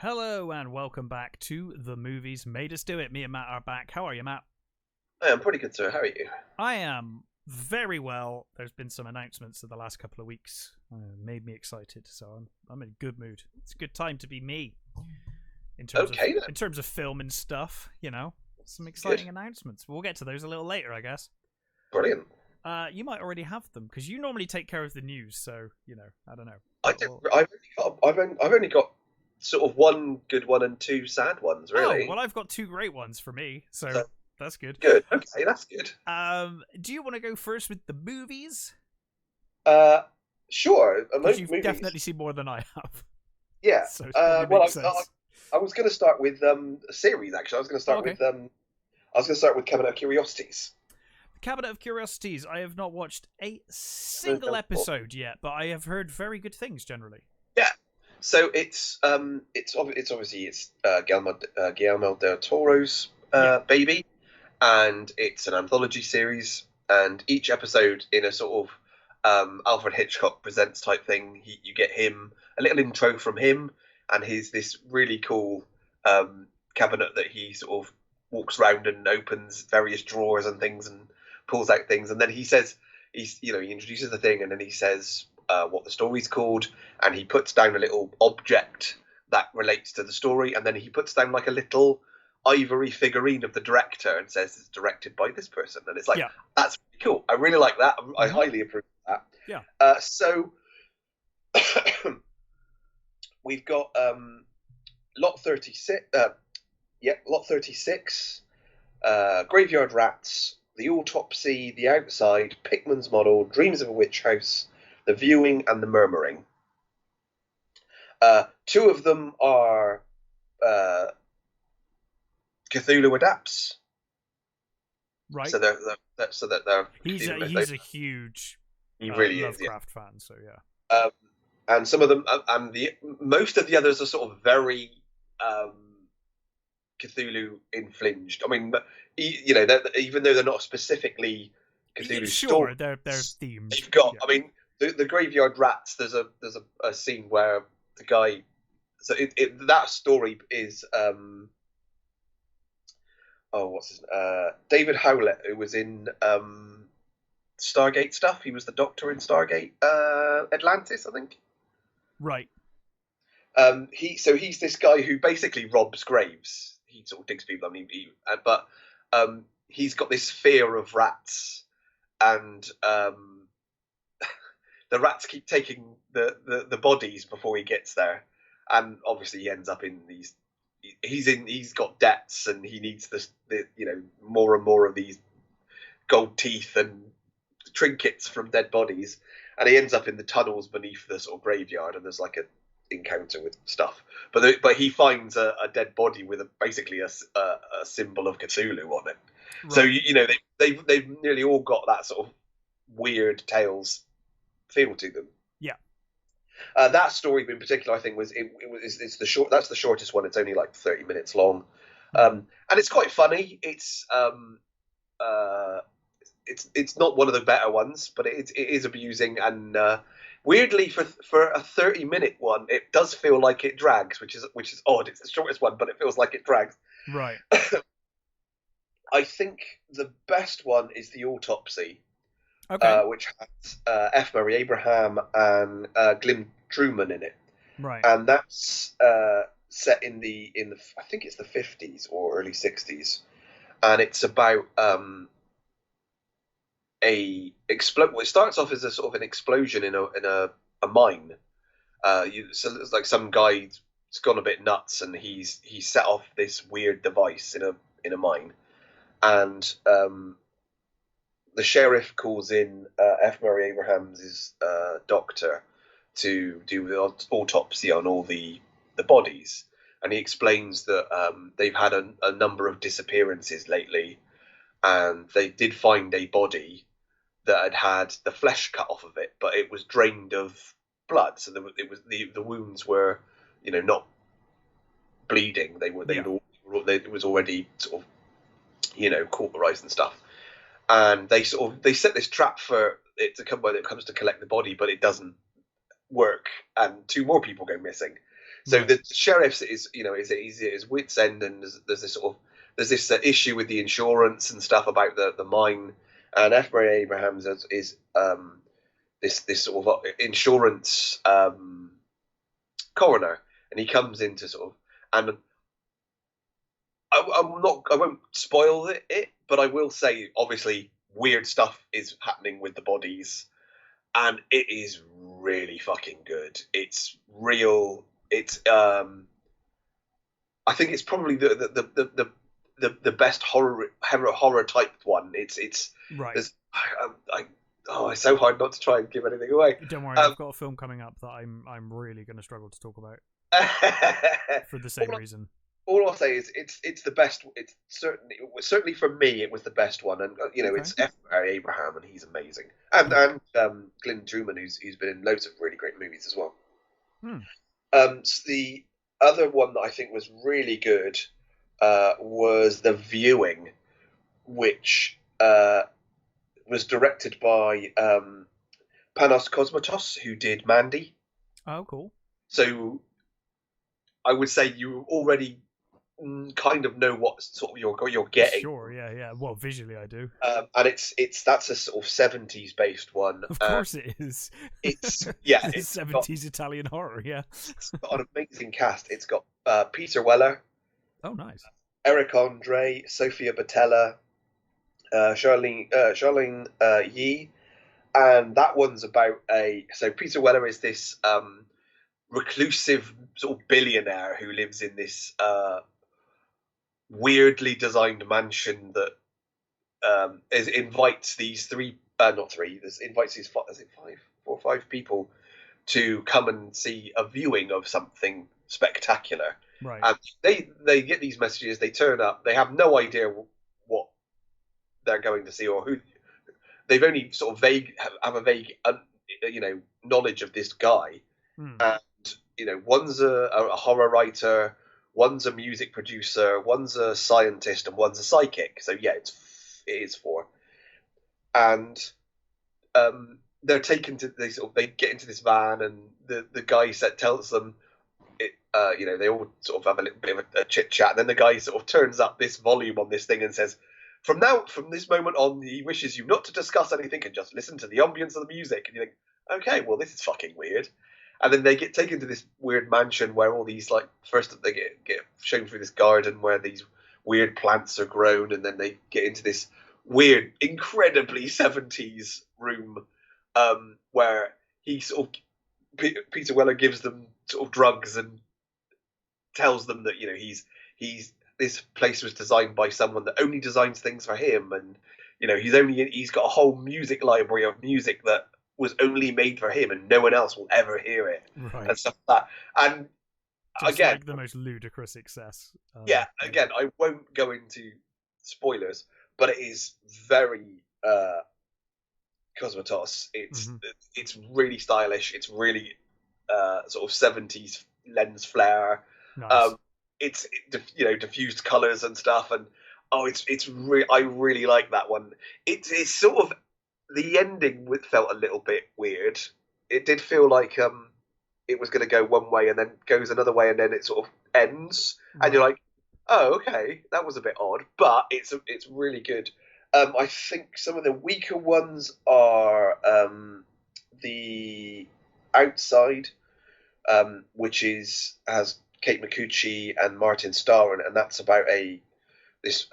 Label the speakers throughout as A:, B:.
A: Hello and welcome back to The Movies Made Us Do It. Me and Matt are back. How are you, Matt?
B: I am pretty good, sir. How are you?
A: I am very well. There's been some announcements in the last couple of weeks. Made me excited, so I'm in a good mood. It's a good time to be me. In terms of film and stuff, you know, some exciting announcements. We'll get to those a little later, I guess.
B: Brilliant.
A: You might already have them because you normally take care of the news, so you know. I don't know.
B: I've only got sort of one good one and two sad ones, really.
A: Oh, well, I've got two great ones for me, so that's good.
B: Good. Okay, that's good.
A: Do you want to go first with the movies?
B: Sure.
A: You've definitely seen more than I have.
B: Yeah.
A: So
B: I was going to start with a series. Actually, I was going to start with Cabinet of Curiosities.
A: The Cabinet of Curiosities. I have not watched a single episode yet, but I have heard very good things generally.
B: Yeah. So it's obviously Guillermo del Toro's baby, and it's an anthology series, and each episode in a sort of Alfred Hitchcock Presents type thing. You get him a little intro from him, and this really cool cabinet that he sort of walks around and opens various drawers and things and pulls out things, and then he introduces the thing, and then he says what the story's called, and he puts down a little object that relates to the story, and then he puts down like a little ivory figurine of the director and says it's directed by this person, and it's like, that's really cool. I really like that. I highly approve of that.
A: Yeah.
B: So we've got lot 36. Lot 36. Graveyard Rats, The Autopsy, The Outside, Pickman's Model, Dreams of a Witch House, The Viewing, and The Murmuring. Two of them are Cthulhu adapts.
A: Right.
B: So they're
A: he's a huge Lovecraft fan. So yeah.
B: And some of them, and most of the others are sort of very Cthulhu infringed. I mean, you know, even though they're not specifically Cthulhu stories,
A: they're themed.
B: You've got, I mean, the Graveyard Rats. There's a scene where the guy. So that story is what's his David Howlett, who was in Stargate stuff. He was the Doctor in Stargate Atlantis, I think.
A: Right.
B: He's this guy who basically robs graves. He sort of digs people. I mean, but he's got this fear of rats, and the rats keep taking the bodies before he gets there, and obviously he ends up in these. He's got debts, and he needs more and more of these gold teeth and trinkets from dead bodies, and he ends up in the tunnels beneath the sort of graveyard, and there's like a encounter with stuff, but he finds a dead body with basically a symbol of Cthulhu on it. Right. So they've nearly all got that sort of weird Tales feel to them.
A: Yeah.
B: That story in particular, I think, it's that's the shortest one. It's only like 30 minutes long, and it's quite funny. It's not one of the better ones, but it is amusing, and weirdly for a 30-minute one, it does feel like it drags, which is odd. It's the shortest one, but it feels like it drags.
A: Right.
B: I think the best one is The Autopsy.
A: Okay.
B: Which has F. Murray Abraham and Glyn Truman in it.
A: Right.
B: And that's set in the I think it's the 50s or early 60s, and it's about it starts off as a sort of an explosion in a mine. So it's like some guy's gone a bit nuts, and he's set off this weird device in a mine, and the sheriff calls in F. Murray Abraham's doctor to do the autopsy on all the bodies, and he explains that they've had a number of disappearances lately, and they did find a body that had the flesh cut off of it, but it was drained of blood, so the wounds were not bleeding. It was already sort of cauterized and stuff. And they set this trap for it to come when it comes to collect the body, but it doesn't work, and two more people go missing. So
A: Right.
B: the sheriff is he's at his wit's end, and there's this issue with the insurance and stuff about the mine, and F. Murray Abrahams is this sort of insurance coroner, and he comes into sort of, and I won't spoil it, but I will say obviously weird stuff is happening with the bodies, and it is really fucking good. It's real. It's I think it's probably the best horror type one. It's
A: Right.
B: it's so hard not to try and give anything away.
A: Don't worry, I've got a film coming up that I'm really going to struggle to talk about for the same reason.
B: All I'll say is it's the best. It's certainly for me it was the best one, and it's F. Murray Abraham, and he's amazing, and Glyn Truman, who's been in loads of really great movies as well. So the other one that I think was really good was The Viewing, which was directed by Panos Cosmatos, who did Mandy.
A: Oh, cool. So
B: I would say you already kind of know what sort of you're getting.
A: Sure, yeah. Well, visually I do.
B: And that's a sort of 70s based one.
A: Of course it is.
B: It's
A: 70s Italian horror, yeah.
B: It's got an amazing cast. It's got Peter Weller.
A: Oh, nice.
B: Eric Andre, Sophia Botella, Charlene Yee, and that one's about so Peter Weller is this reclusive sort of billionaire who lives in this weirdly designed mansion that invites these invites these four or five people to come and see a viewing of something spectacular.
A: Right.
B: And they get these messages, they turn up, they have no idea what they're going to see or who. They've only sort of have a vague knowledge of this guy. And one's a horror writer, one's a music producer, one's a scientist, and one's a psychic. So yeah, it is four. And they're taken to they get into this van, and the guy tells them they all sort of have a little bit of a chit chat, and then the guy sort of turns up this volume on this thing and says, from this moment on, he wishes you not to discuss anything and just listen to the ambience of the music. And you think, okay, well, this is fucking weird. And then they get taken to this weird mansion where all these, first they get shown through this garden where these weird plants are grown, and then they get into this weird, incredibly 70s room where he sort of, Peter Weller gives them sort of drugs and tells them that, he's this place was designed by someone that only designs things for him, and he's got a whole music library of music that was only made for him, and no one else will ever hear it,
A: right.
B: and stuff like that. And
A: just
B: again,
A: the most ludicrous excess.
B: Again, I won't go into spoilers, but it is very Cosmatos. It's really stylish. It's really sort of 70s lens flare.
A: Nice.
B: It's diffused colors and stuff, and I really like that one. It's sort of the ending felt a little bit weird. It did feel like it was going to go one way and then goes another way, and then it sort of ends, and you're like, oh, okay, that was a bit odd, but it's really good. I think some of the weaker ones are The Outside, which has Kate Micucci and Martin Starr, and that's about this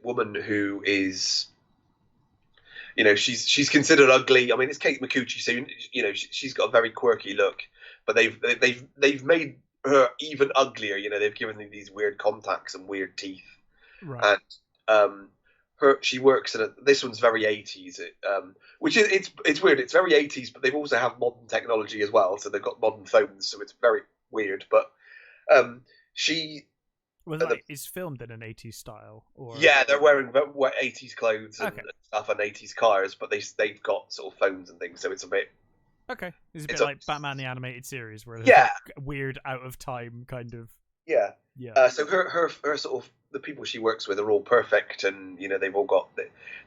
B: woman who is, she's considered ugly. I mean, it's Kate Micucci, so she's got a very quirky look, but they've made her even uglier. They've given her these weird contacts and weird teeth,
A: right.
B: And she works in this one's very 80s, which is it's weird. It's very 80s, but they've also have modern technology as well, so they've got modern phones, so it's very weird. But
A: it's filmed in an 80s style, or
B: they're wearing 80s clothes and stuff and 80s cars, but they've got sort of phones and things, so it's a bit
A: it's a bit like Batman the Animated Series, where weird out of time kind of
B: so her sort of the people she works with are all perfect, and they've all got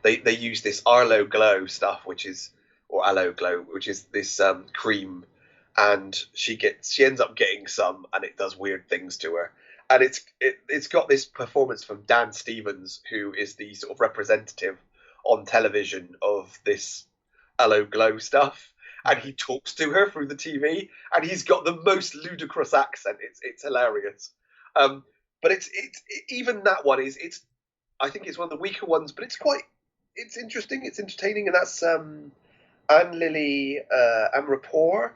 B: they use this Arlo Glow stuff, which is this cream and she ends up getting some, and it does weird things to her. And it's got this performance from Dan Stevens, who is the sort of representative on television of this Hello Glow stuff, and he talks to her through the TV, and he's got the most ludicrous accent. It's hilarious. But it's even that one is I think it's one of the weaker ones, but it's interesting, it's entertaining, and that's Anne-Lily Amrapour,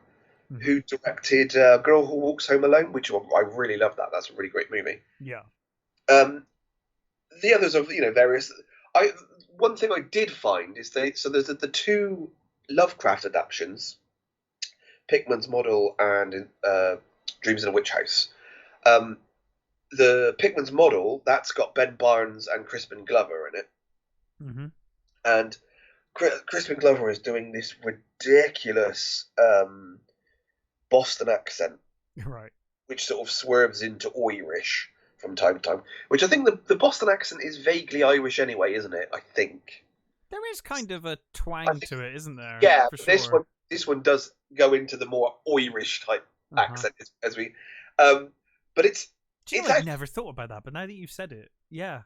B: who directed Girl Who Walks Home Alone, which I really love that. That's a really great movie.
A: Yeah.
B: The others are, various. One thing I did find is there's the two Lovecraft adaptations, Pickman's Model and Dreams in a Witch House. The Pickman's Model, that's got Ben Barnes and Crispin Glover in it. And Crispin Glover is doing this ridiculous Boston accent,
A: right,
B: which sort of swerves into Irish from time to time. Which I think the Boston accent is vaguely Irish anyway, isn't it? I think
A: there is kind of a twang to it, isn't there?
B: Yeah,
A: for sure.
B: This one does go into the more Irish type accent, as we. But it's.
A: I've never thought about that, but now that you've said it, yeah,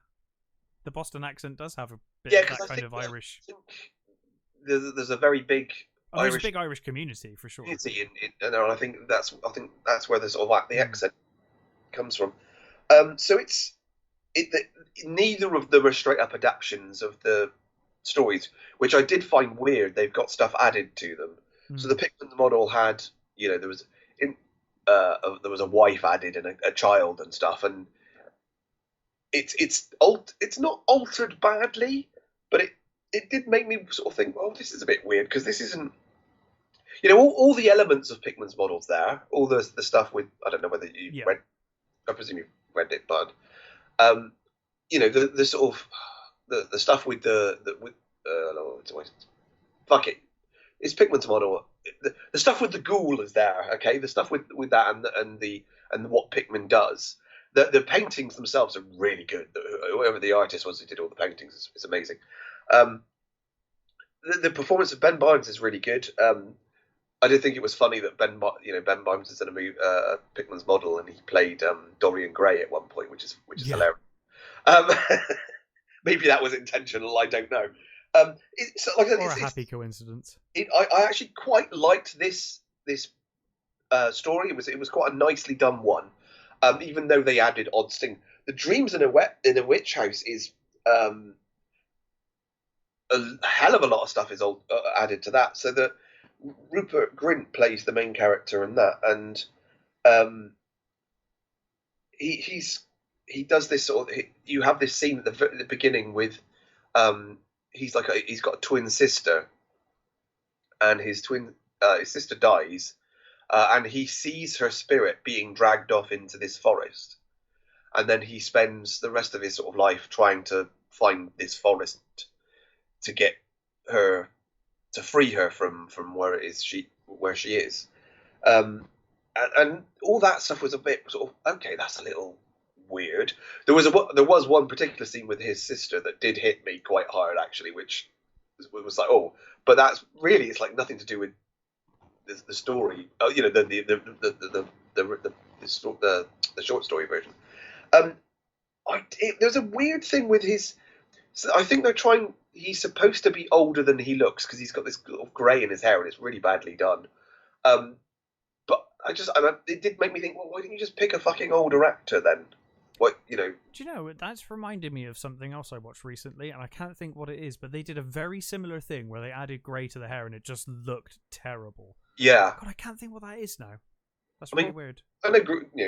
A: the Boston accent does have a bit of that kind of Irish.
B: There's a very big.
A: There's a big Irish community for sure.
B: And I think that's where the sort of the accent comes from. So neither of them are straight up adaptations of the stories, which I did find weird. They've got stuff added to them. So the Pickman's Model had, there was a wife added and a child and stuff, and it's not altered badly, but it did make me sort of think, well, this is a bit weird, because this isn't, all the elements of Pickman's Model's there, all the stuff with, I don't know whether you read, I presume you've read it, but the sort of the stuff with fuck it, it's Pickman's Model. The stuff with the ghoul is there, okay? The stuff with that and what Pickman does. The paintings themselves are really good. Whoever the artist was who did all the paintings is amazing. The performance of Ben Barnes is really good. I did think it was funny that Ben Barnes is in a movie, Pickman's Model, and he played Dorian Gray at one point, which is hilarious. Maybe that was intentional. I don't know.
A: Or a happy coincidence.
B: I actually quite liked this story. It was quite a nicely done one, even though they added odd things. The Dreams in a Witch House is a hell of a lot of stuff is added to that. So that Rupert Grint plays the main character in that, and he does this sort of. You have this scene at the beginning with. He's got a twin sister, and his sister dies, and he sees her spirit being dragged off into this forest, and then he spends the rest of his sort of life trying to find this forest to get her, to free her from where she is, and all that stuff was a bit sort of okay. That's a little weird. There was one particular scene with his sister that did hit me quite hard, actually, which was like, oh, but that's really, it's like nothing to do with the story. The short story version. There's a weird thing with his. So I think they're trying. He's supposed to be older than he looks because he's got this little grey in his hair, and it's really badly done. But it did make me think, well, why didn't you just pick a fucking older actor then? What,
A: Do you know, that's reminded me of something else I watched recently, and I can't think what it is, but they did a very similar thing where they added grey to the hair and it just looked terrible.
B: Yeah.
A: God, I can't think what that is now. That's really weird.
B: I know,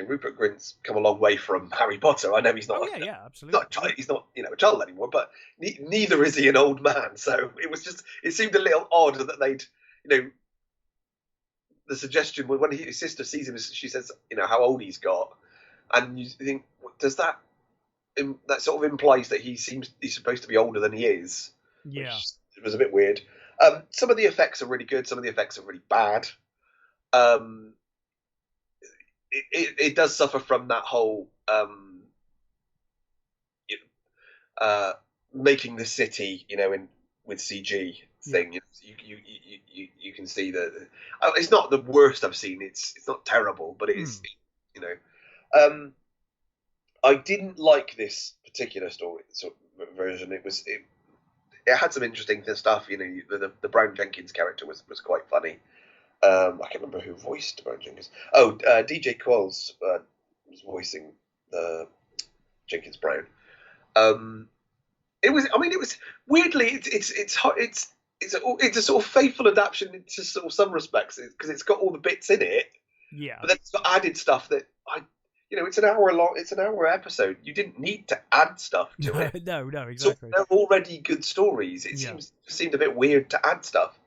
B: Rupert Grint's come a long way from Harry Potter. I know he's not.
A: Oh, yeah, absolutely.
B: He's not, a child anymore, but neither is he an old man. So it seemed a little odd that they'd, the suggestion when his sister sees him, she says, how old he's got. And you think, does that sort of implies that he's supposed to be older than he is?
A: Yeah,
B: it was a bit weird. Some of the effects are really good. Some of the effects are really bad. It does suffer from that whole making the city, with CG. thing. You can see that it's not the worst I've seen. It's not terrible, but it is. You know, I didn't like this particular story version. It had some interesting stuff. You know, the Brown Jenkins character was quite funny. I can't remember who voiced Brown Jenkins. Oh, DJ Qualls was voicing Jenkins Brown. It was. I mean, it was weirdly. It's a sort of faithful adaptation into sort of some respects because it's got all the bits in it.
A: Yeah.
B: But then it's got added stuff that it's an hour long. It's an hour episode. You didn't need to add stuff to it.
A: No, exactly.
B: So they're already good stories. It seemed a bit weird to add stuff.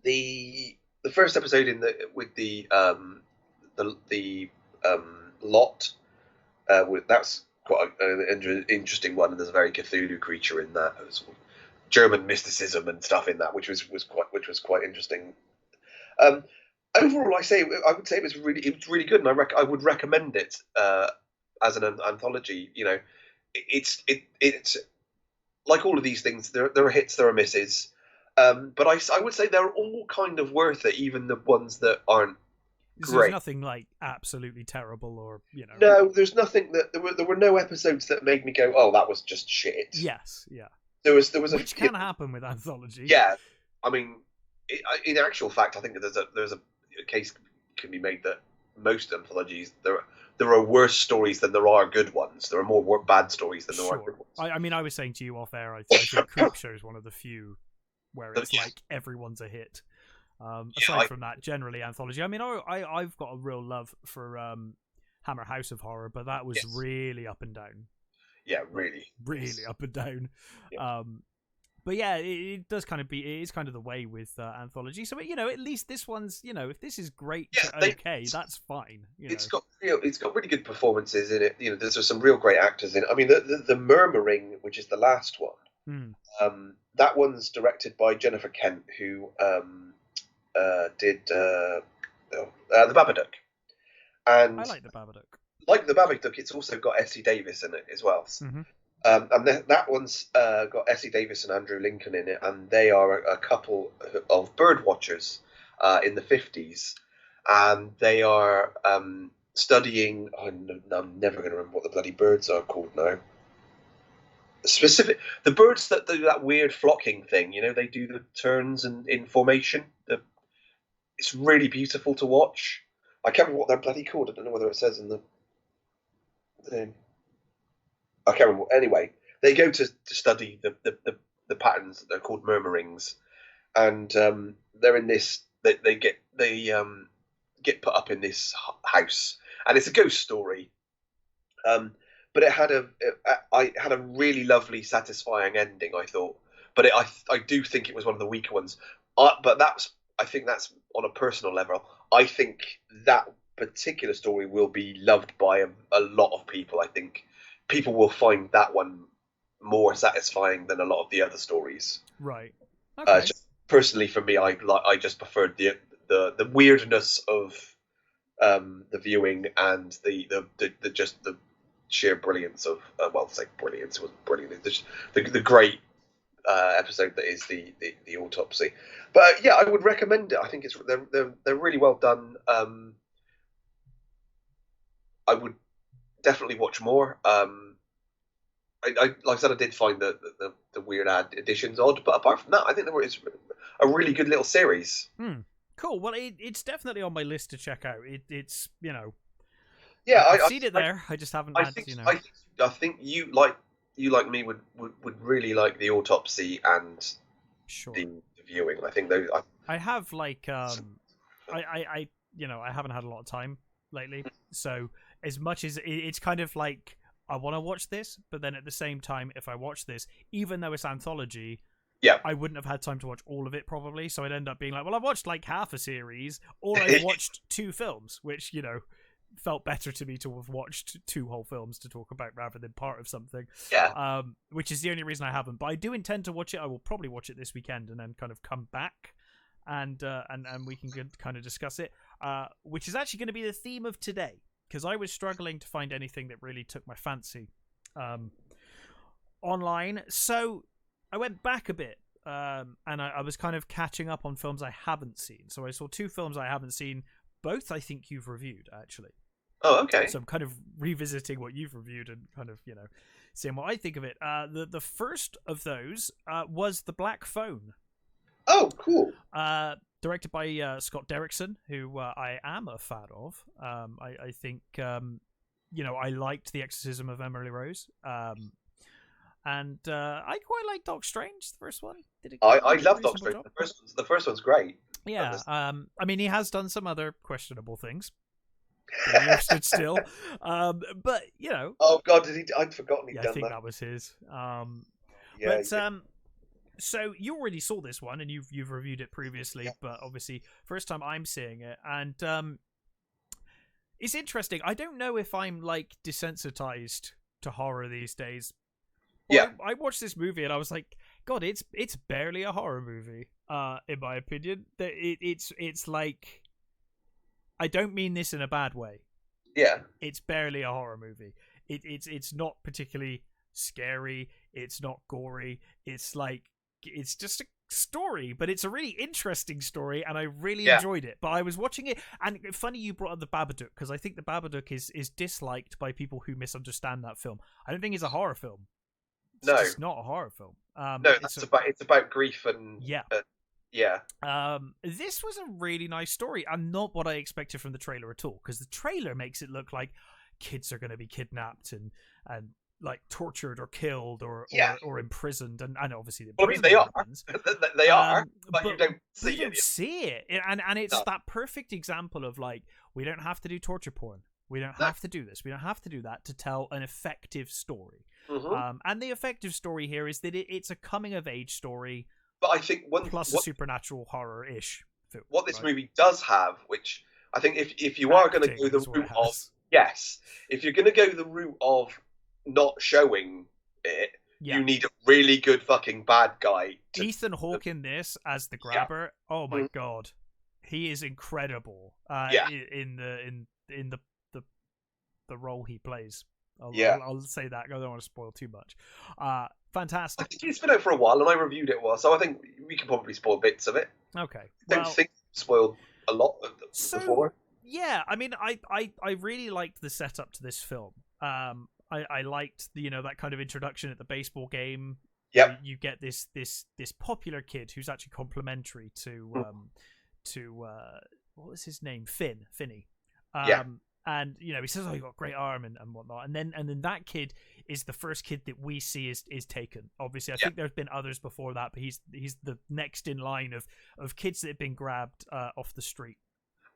B: The first episode with the lot that's quite an interesting one, and there's a very Cthulhu creature in that. There's German mysticism and stuff in that, which was quite interesting. Overall, I would say it was really good, and I would recommend it as an anthology. You know, it's like all of these things. There are hits, there are misses, but I would say they're all kind of worth it, even the ones that aren't great.
A: There's nothing like absolutely terrible, or
B: No, there's nothing that there were no episodes that made me go, oh, that was just shit.
A: Yes, yeah.
B: There was
A: which can happen with anthology.
B: Yeah, I mean, in actual fact, I think there's a case can be made that most anthologies there are worse stories than there are good ones. There are more bad stories than there are good ones.
A: I mean, I was saying to you off air, I think Creepshow is one of the few where it's like everyone's a hit. Aside from that, generally anthology. I mean, I've got a real love for Hammer House of Horror, but that was really up and down.
B: Yeah, really
A: up and down.
B: Yeah.
A: But yeah, it does kind of it is kind of the way with anthology. So at least this one's if this is great, that's fine.
B: It's got really good performances in it. There's some real great actors in it. I mean, the Murmuring, which is the last one, that one's directed by Jennifer Kent, who did the Babadook. And
A: I like the Babadook.
B: Like the Babadook, it's also got Essie Davis in it as well.
A: Mm-hmm.
B: And that one's got Essie Davis and Andrew Lincoln in it, and they are a couple of bird watchers in the 50s, and they are studying. I'm never going to remember what the bloody birds are called now. The birds that do that weird flocking thing. They do the turns in formation. It's really beautiful to watch. I can't remember what they're bloody called. I don't know whether it says in the thing. I can't remember. Anyway, they go to study the patterns. They're called murmurings, and they're in this. They get put up in this house, and it's a ghost story. But it had a really lovely, satisfying ending, I thought. But I do think it was one of the weaker ones. But I think that's on a personal level. I think that particular story will be loved by a lot of people. I think people will find that one more satisfying than a lot of the other stories.
A: Right. Okay.
B: Personally, for me, I just preferred the weirdness of the viewing and the sheer brilliance of say brilliance. It wasn't brilliant. The great episode that is the autopsy. But yeah, I would recommend it. I think they're really well done. I would definitely watch more. I like I said, I did find the weird additions odd, but apart from that, I think it's a really good little series.
A: Cool. Well, it's definitely on my list to check out. It's
B: yeah,
A: I've seen it there. I just haven't.
B: I think you like me would really like the autopsy and the viewing. I think those.
A: I have I haven't had a lot of time lately, so as much as it's kind of like I want to watch this, but then at the same time, if I watch this, even though it's anthology, I wouldn't have had time to watch all of it probably. So I'd end up being like, well, I've watched like half a series, or I watched 2 films, which felt better to me to have watched 2 whole films to talk about rather than part of something.
B: Yeah.
A: Which is the only reason I haven't. But I do intend to watch it. I will probably watch it this weekend and then kind of come back and we can kind of discuss it. Which is actually going to be the theme of today, because I was struggling to find anything that really took my fancy online. So I went back a bit and I was kind of catching up on films I haven't seen. So I saw 2 films I haven't seen. Both I think you've reviewed, actually.
B: Oh, okay.
A: So I'm kind of revisiting what you've reviewed and kind of, seeing what I think of it. The first of those was The Black Phone.
B: Oh, cool.
A: Directed by Scott Derrickson, who I am a fan of. I think, I liked The Exorcism of Emily Rose. And I quite like Doctor Strange, the first one.
B: I love Doctor Strange. The first one's great.
A: Yeah. I mean, he has done some other questionable things. The stood still. But,
B: Oh, God, did he? I'd forgotten he'd done that.
A: I think that was his.
B: Yeah,
A: so you already saw this one, and you've reviewed it previously, but obviously, first time I'm seeing it. And it's interesting. I don't know if I'm, desensitized to horror these days.
B: Yeah.
A: I watched this movie and I was like, God, it's barely a horror movie, in my opinion. It's like, I don't mean this in a bad way.
B: Yeah.
A: It's barely a horror movie. It's not particularly scary. It's not gory. It's just a story, but it's a really interesting story, and I really enjoyed it. But I was watching it, and funny you brought up the Babadook, because I think the Babadook is disliked by people who misunderstand that film. I don't think it's a horror film. It's just not a horror film.
B: No, it's about grief and
A: this was a really nice story, and not what I expected from the trailer at all, because the trailer makes it look like kids are going to be kidnapped and tortured or killed or imprisoned, and obviously
B: they are. They are, but you don't
A: see it. And it's that perfect example of we don't have to do torture porn. We don't have to do this. We don't have to do that to tell an effective story.
B: Mm-hmm.
A: And the effective story here is that it's a coming-of-age story,
B: but I think
A: a supernatural horror-ish film.
B: What this movie does have, which I think if you are going to go the route of... Yes. If you're going to go the route of not showing it, you need a really good fucking bad guy.
A: Ethan Hawke in this as the grabber. Yeah. Oh my God. He is incredible in the role he plays. I'll say that. I don't want to spoil too much. Fantastic.
B: I think it's been out for a while, and I reviewed it so I think we can probably spoil bits of it.
A: Okay.
B: I don't think spoiled a lot before.
A: Yeah, I mean, I really liked the setup to this film. I liked that kind of introduction at the baseball game.
B: Yep.
A: You get this popular kid who's actually complimentary to what was his name? Finney. And he says, "Oh, you got a great arm and whatnot." And then that kid is the first kid that we see is taken. Obviously, I think there's been others before that, but he's the next in line of kids that have been grabbed off the street.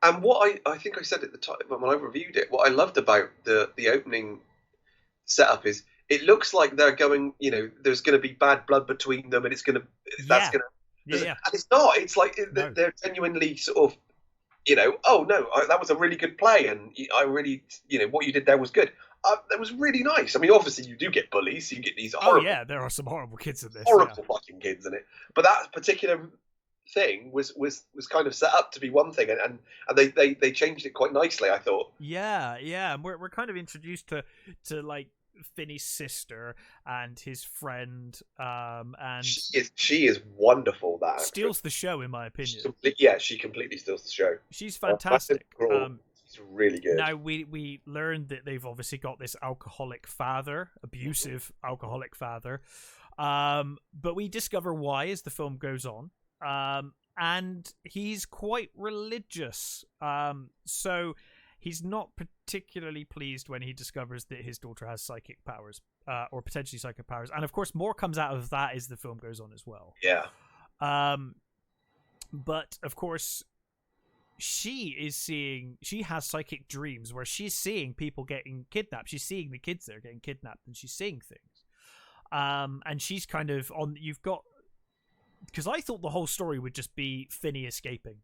B: And what I think I said at the time when I reviewed it, what I loved about the opening setup is it looks like they're going, there's going to be bad blood between them, and it's going to and it's not. It's like they're genuinely sort of. Oh no, that was a really good play, and I really, what you did there was good. That was really nice. I mean, obviously you do get bullies, you get these horrible...
A: Oh yeah, there are some horrible kids in this.
B: Horrible fucking kids in it. But that particular thing was kind of set up to be one thing, and they changed it quite nicely, I thought.
A: Yeah, and we're kind of introduced to Finney's sister and his friend, and
B: she is wonderful. That
A: steals the show, in my opinion.
B: She completely steals the show.
A: She's fantastic.
B: She's really good.
A: Now we learned that they've obviously got this alcoholic father, abusive alcoholic father, but we discover why as the film goes on, and he's quite religious. So he's not particularly pleased when he discovers that his daughter has psychic powers, or potentially psychic powers. And of course, more comes out of that as the film goes on as well.
B: Yeah.
A: But of course, she has psychic dreams where she's seeing people getting kidnapped. She's seeing the kids that are getting kidnapped, and she's seeing things. And she's kind of because I thought the whole story would just be Finney escaping.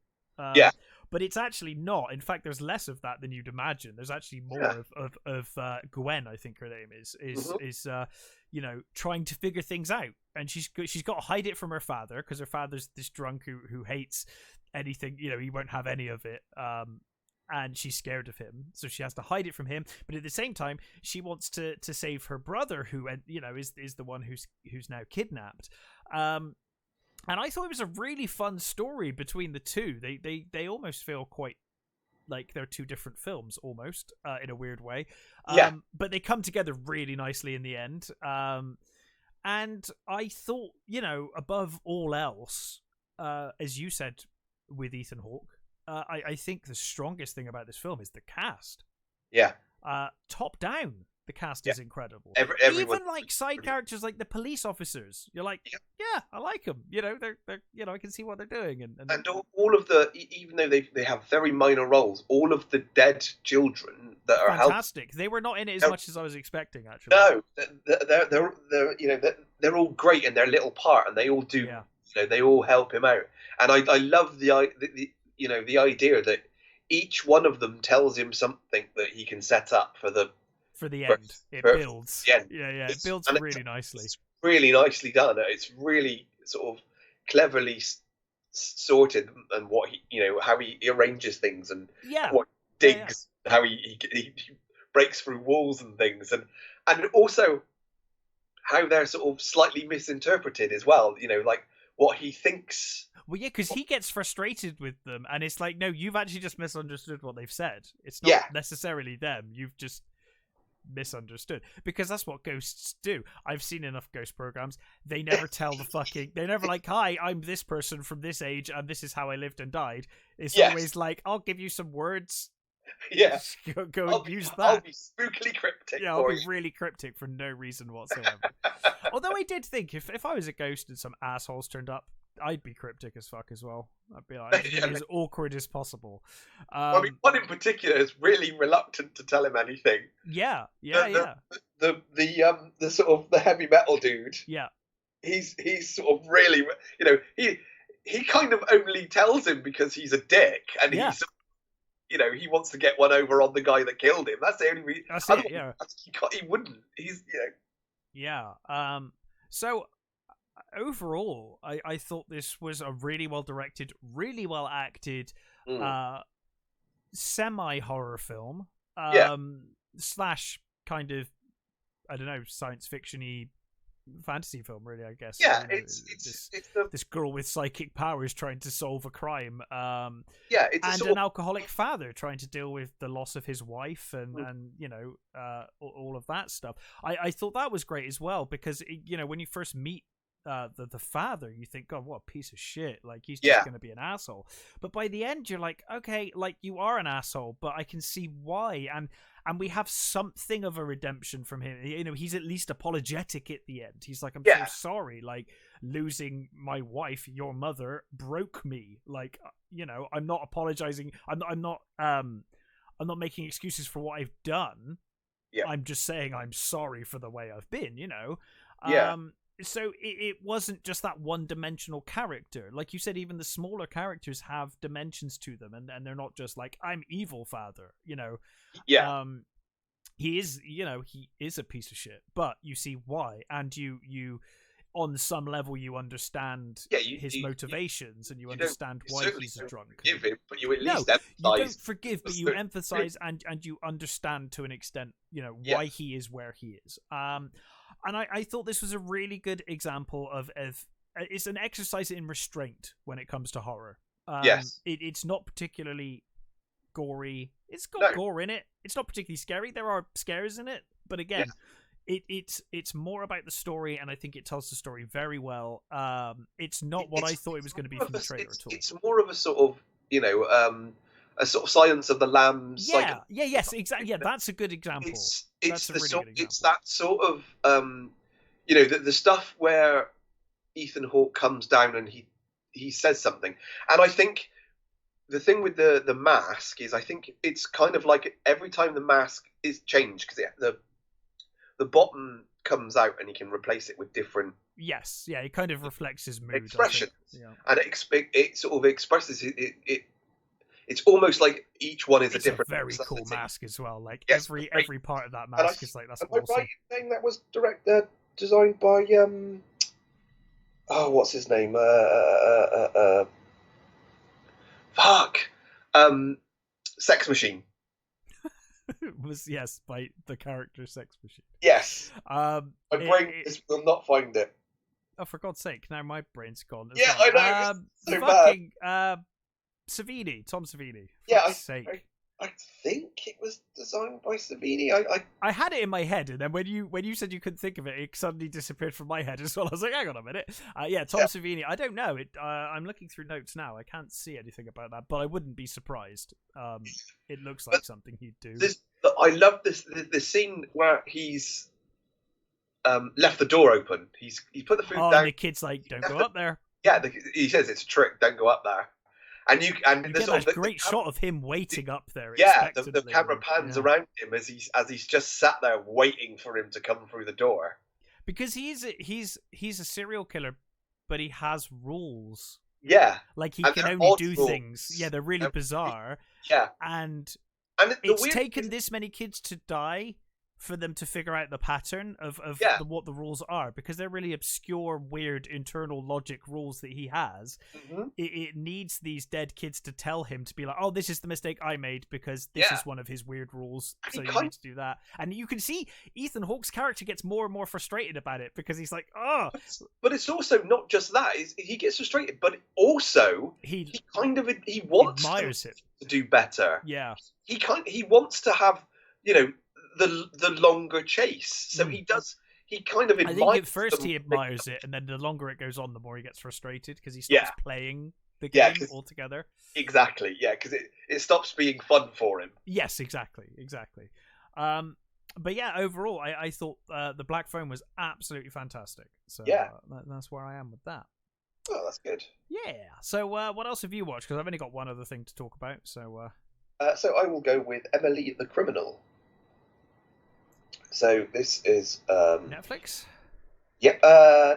A: But it's actually not. In fact, there's less of that than you'd imagine. There's actually more of Gwen, I think her name is trying to figure things out, and she's got to hide it from her father because her father's this drunk who hates anything. He won't have any of it. And she's scared of him, so she has to hide it from him. But at the same time, she wants to save her brother, who is the one who's now kidnapped. And I thought it was a really fun story between the two. They almost feel quite like they're two different films, almost, in a weird way. But they come together really nicely in the end. And I thought, above all else, as you said with Ethan Hawke, I think the strongest thing about this film is the cast.
B: Yeah.
A: Top down, the cast is incredible.
B: Everyone,
A: even like side characters like the police officers, you're like, yeah, I like them. They're I can see what they're doing,
B: and all of the, even though they have very minor roles, all of the dead children that are
A: fantastic. They were not in it as much as I was expecting. Actually,
B: no, they're all great in their little part, and they all do. They all help him out, and I love the idea that each one of them tells him something that he can set up for the
A: end. It builds. Yeah, it builds really nicely.
B: It's really nicely done. It's really sort of cleverly sorted, and what how he arranges things, and what he digs, how he breaks through walls and things, and also how they're sort of slightly misinterpreted as well. Like what he thinks.
A: Well, yeah, because he gets frustrated with them, and it's like, no, you've actually just misunderstood what they've said. It's not necessarily them. You've just misunderstood, because that's what ghosts do. I've seen enough ghost programs. They never tell they're never like, hi, I'm this person from this age, and this is how I lived and died. It's always like, I'll give you some words.
B: Yeah.
A: Go and use that.
B: I'll be spookily cryptic.
A: Yeah, I'll be really cryptic for no reason whatsoever. Although I did think, if I was a ghost and some assholes turned up, I'd be cryptic as fuck as well. I'd be like, as awkward as possible.
B: One in particular is really reluctant to tell him anything.
A: The
B: sort of the heavy metal dude.
A: Yeah,
B: he's sort of really, he kind of only tells him because he's a dick, and he's, he wants to get one over on the guy that killed him. That's the only reason.
A: That's it. Yeah,
B: he wouldn't. He's
A: Yeah. So overall, I thought this was a really well directed, really well acted, semi-horror film, slash kind of, I don't know, science fiction-y fantasy film, really, I guess.
B: Yeah,
A: this girl with psychic powers trying to solve a crime.
B: It's
A: an alcoholic father trying to deal with the loss of his wife and all of that stuff. I thought that was great as well, because when you first meet the father, you think, God, what a piece of shit, like he's just going to be an asshole. But by the end, you're like, okay, like you are an asshole, but I can see why, and we have something of a redemption from him. He's at least apologetic at the end. He's like, I'm so sorry, like losing my wife, your mother, broke me. Like, I'm not apologizing. I'm not making excuses for what I've done. I'm just saying I'm sorry for the way I've been. So it wasn't just that one-dimensional character. Like you said, even the smaller characters have dimensions to them, and they're not just like, I'm evil, father. He is, he is a piece of shit, but you see why, and you on some level you understand his motivations, and you understand why he's a drunk.
B: Forgive him, but you at least
A: empathize. You don't forgive, but you empathize, and you understand to an extent, why he is where he is. And I thought this was a really good example of it's an exercise in restraint when it comes to horror. It's not particularly gory. It's got gore in it. It's not particularly scary. There are scares in it, but again, it's more about the story, and I think it tells the story very well. It's not what I thought it was going to be from the trailer at all.
B: It's more of a sort of a sort of Silence of the Lambs.
A: Yes, exactly. Yeah, that's a good example. It's
B: that sort of the stuff where Ethan Hawke comes down and he says something, and I think the thing with the mask is, I think it's kind of like every time the mask is changed, because the bottom comes out and he can replace it with different.
A: Yes, yeah, it kind of reflects his mood,
B: expressions, and it sort of expresses it. It's almost like each one is a different.
A: Very cool mask as well. Like every part of that mask is like, that's awesome.
B: Am I right in saying that was designed by what's his name? Sex Machine.
A: Was by the character Sex Machine.
B: Yes. My brain will not find it.
A: Oh, for God's sake! Now my brain's gone.
B: Yeah, I know. So
A: fucking Savini, Tom Savini.
B: Yeah,
A: Fuck's sake.
B: I think it was designed by Savini.
A: I had it in my head, and then when you said you couldn't think of it, it suddenly disappeared from my head as well. I was like, hang on a minute. Tom Savini. I don't know. I'm looking through notes now. I can't see anything about that, but I wouldn't be surprised. It looks like something he'd do.
B: I love the scene where he's left the door open. He's put the food down.
A: And the kid's like, don't go up there.
B: Yeah, he says it's a trick. Don't go up there. And you
A: get that great shot of him waiting up there.
B: Yeah, the camera pans around him as he's just sat there waiting for him to come through the door.
A: Because he's a serial killer, but he has rules.
B: Yeah,
A: like he can only do things. Yeah, they're really bizarre.
B: Yeah,
A: and it's taken this many kids to die for them to figure out the pattern of what the rules are, because they're really obscure, weird internal logic rules that he has.
B: Mm-hmm.
A: It needs these dead kids to tell him to be like, oh, this is the mistake I made because this is one of his weird rules, so you need to do that. And you can see Ethan Hawke's character gets more and more frustrated about it because he's like, oh.
B: But it's also not just that. He gets frustrated, but also he wants
A: admires it
B: to do better.
A: Yeah.
B: He wants to have, the longer chase. So he kind of admires.
A: I think at first he admires it, and then the longer it goes on, the more he gets frustrated because he stops playing the game altogether.
B: Exactly, yeah, because it stops being fun for him.
A: Yes, exactly. But yeah, overall, I thought the Black Phone was absolutely fantastic. So that's where I am with that.
B: Oh, that's good.
A: Yeah. So what else have you watched? Because I've only got one other thing to talk about. So
B: I will go with Emily the Criminal. So this is
A: Netflix.
B: Yep.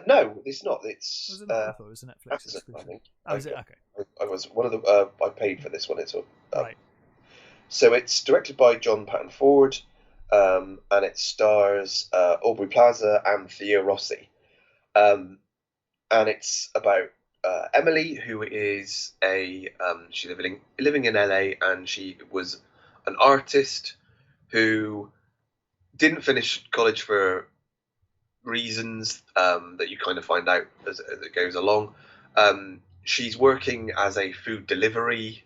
B: No, it's not. It's.
A: Was it not? I thought it was a Netflix exclusive.
B: I think.
A: Oh, is it? Okay.
B: I was one of the. I paid for this one. It's
A: right.
B: So it's directed by John Patton Ford, and it stars Aubrey Plaza and Theo Rossi, and it's about Emily, who is she's living in LA, and she was an artist who didn't finish college for reasons that you kind of find out as it goes along. She's working as a food delivery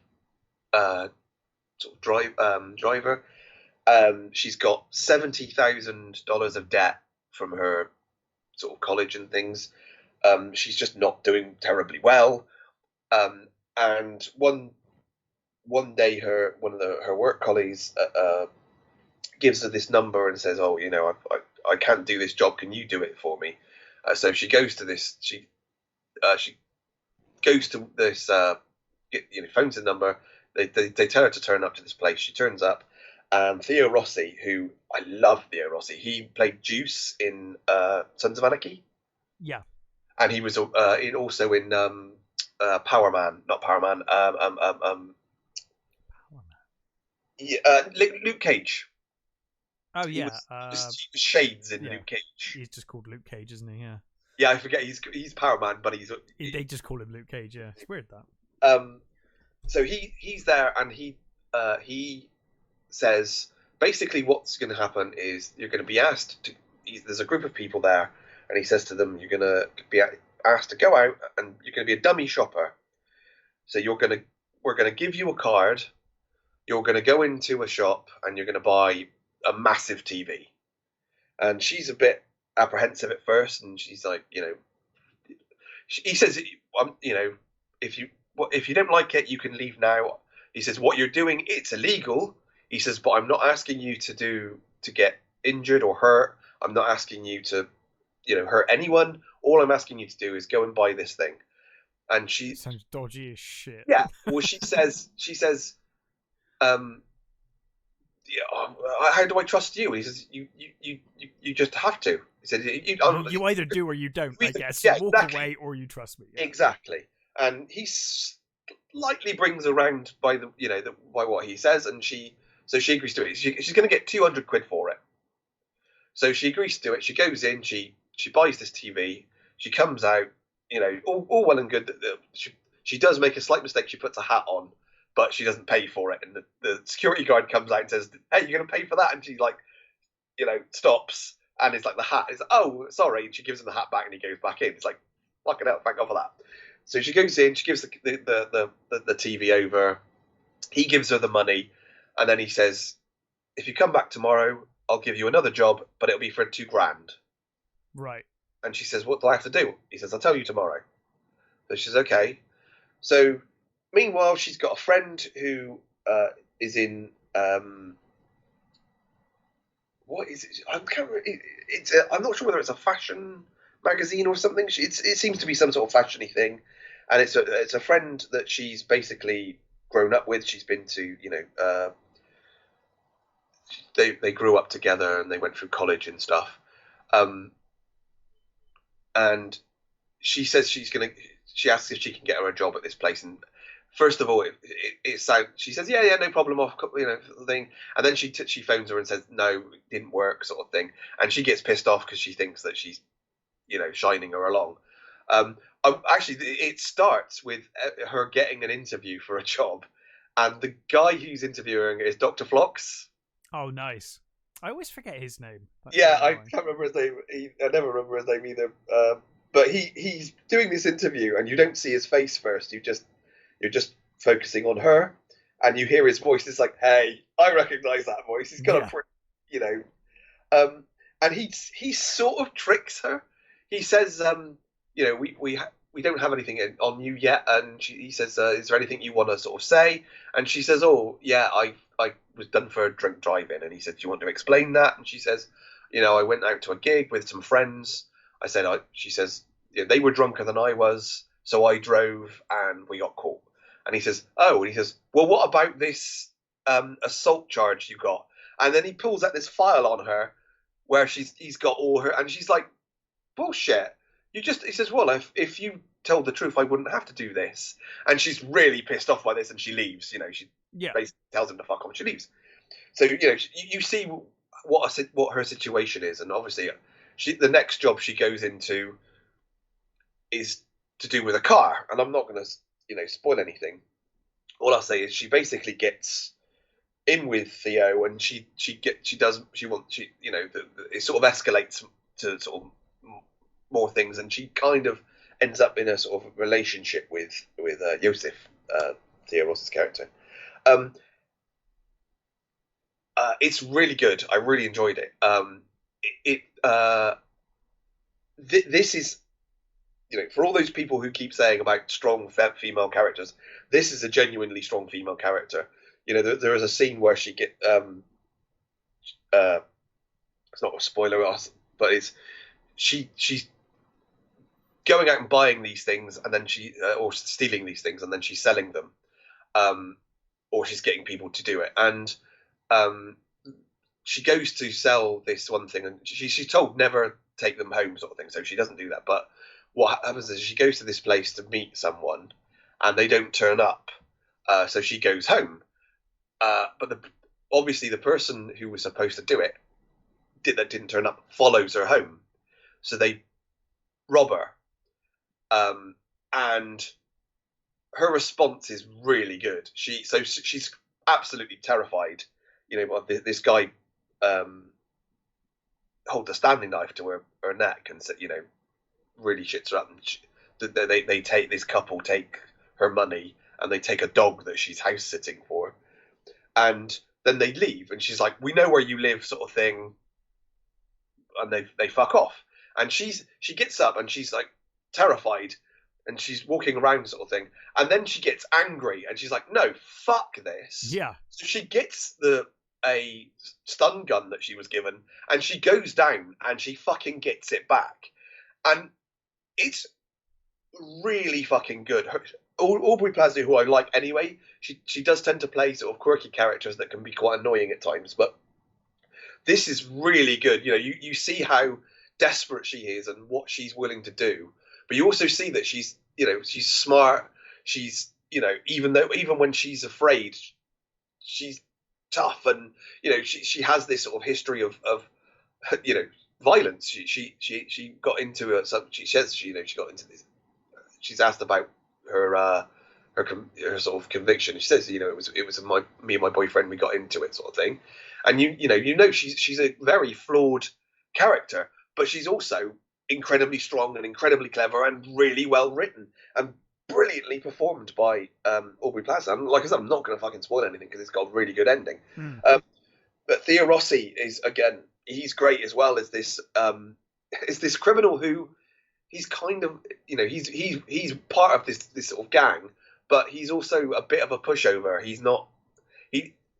B: driver. She's got $70,000 of debt from her sort of college and things. She's just not doing terribly well. And one day, one of her work colleagues gives her this number and says, "Oh, I can't do this job. Can you do it for me?" So she goes to this. She goes to this. Phones the number. They tell her to turn up to this place. She turns up, and Theo Rossi, who I love, Theo Rossi. He played Juice in Sons of Anarchy.
A: Yeah,
B: and he was also in Power Man, not Power Man. Luke Cage.
A: Oh yeah,
B: Shades in Luke Cage.
A: He's just called Luke Cage, isn't he? Yeah.
B: Yeah, I forget he's Power Man, but
A: they just call him Luke Cage. Yeah, it's weird that.
B: So he's there, and he says basically what's going to happen is you're going to be asked to. There's a group of people there, and he says to them, you're going to be asked to go out, and you're going to be a dummy shopper. So we're going to give you a card. You're going to go into a shop, and you're going to buy a massive TV. And she's a bit apprehensive at first, and she's like, he says, if you don't like it, you can leave now. He says, what you're doing, it's illegal. He says, but I'm not asking you to get injured or hurt. I'm not asking you to, hurt anyone. All I'm asking you to do is go and buy this thing. And she
A: sounds dodgy as shit.
B: Yeah. Well, she says, how do I trust you? And he says, you just have to. He said,
A: you either do or you don't. I guess
B: yeah,
A: you walk away or you trust me. Yeah.
B: Exactly. And he slightly brings around by by what he says, and she agrees to it. She's going to get 200 quid for it. So she agrees to do it. She goes in. She buys this TV. She comes out. All well and good. She does make a slight mistake. She puts a hat on, but she doesn't pay for it. And the security guard comes out and says, "Hey, you're going to pay for that?" And she stops, and it's like the hat is, oh, sorry, and she gives him the hat back, and he goes back in. It's like, fucking hell, thank God for that. So she goes in, she gives the TV over, he gives her the money, and then he says, if you come back tomorrow, I'll give you another job, but it'll be for $2,000.
A: Right.
B: And she says, what do I have to do? He says, I'll tell you tomorrow. So she says, okay. So meanwhile, she's got a friend who is in what is it? I can't remember. I'm not sure whether it's a fashion magazine or something. It seems to be some sort of fashiony thing, and it's a friend that she's basically grown up with. She's been to, they grew up together and they went through college and stuff. And she says she asks if she can get her a job at this place, and first of all, it sounds. She says, "Yeah, no problem," thing. And then she phones her and says, "No, it didn't work," sort of thing. And she gets pissed off because she thinks that she's, shining her along. Actually, it starts with her getting an interview for a job, and the guy who's interviewing is Dr. Phlox.
A: Oh, nice. I always forget his name.
B: That's I can't remember his name. I never remember his name either. But he's doing this interview, and you don't see his face first. You're just focusing on her, and you hear his voice. It's like, hey, I recognise that voice. He's got and he sort of tricks her. He says, we don't have anything on you yet, and he says, is there anything you want to sort of say? And she says, oh yeah, I was done for drink driving. And he said, do you want to explain that? And she says, I went out to a gig with some friends. She says, they were drunker than I was, so I drove and we got caught. And he says, oh, and he says, well, what about this assault charge you got? And then he pulls out this file on her where he's got all her, and she's like, bullshit. He says, well, if you told the truth, I wouldn't have to do this. And she's really pissed off by this, and she leaves. She basically tells him to fuck off, and she leaves. So you see what her situation is, and obviously the next job she goes into is to do with a car, and I'm not going to spoil anything. All I'll say is she basically gets in with Theo, and it sort of escalates to sort of more things, and she kind of ends up in a sort of relationship with Joseph, Theo Ross's character. It's really good. I really enjoyed it. This is, for all those people who keep saying about strong female characters, this is a genuinely strong female character. There is a scene where she it's not a spoiler, but she's going out and buying these things, and then or stealing these things, and then she's selling them, or she's getting people to do it, and she goes to sell this one thing, and she's told never take them home, sort of thing. So she doesn't do that. But what happens is she goes to this place to meet someone, and they don't turn up. So she goes home. But obviously the person who was supposed to do it that didn't turn up follows her home. So they rob her. And her response is really good. She's absolutely terrified. This guy holds a Stanley knife to her neck, and really shits her up. And this couple take her money, and they take a dog that she's house sitting for, and then they leave. And she's like, "We know where you live," sort of thing. And they fuck off. And she gets up, and she's like terrified, and she's walking around, sort of thing. And then she gets angry, and she's like, "No, fuck this."
A: Yeah.
B: So she gets a stun gun that she was given, and she goes down, and she fucking gets it back. And it's really fucking good. Aubrey Plaza, who I like anyway, she does tend to play sort of quirky characters that can be quite annoying at times, but this is really good. You see how desperate she is and what she's willing to do, but you also see that she's smart. She's even when she's afraid, she's tough, and she has this sort of history of violence. She got into she says she got into this. She's asked about her sort of conviction. She says, it was me and my boyfriend, we got into it, sort of thing. And she's a very flawed character, but she's also incredibly strong and incredibly clever and really well written and brilliantly performed by Aubrey Plaza. And like I said, I'm not going to fucking spoil anything because it's got a really good ending. But Theo Rossi is, again, he's great as well as this criminal who he's kind of, he's part of this sort of gang, but he's also a bit of a pushover.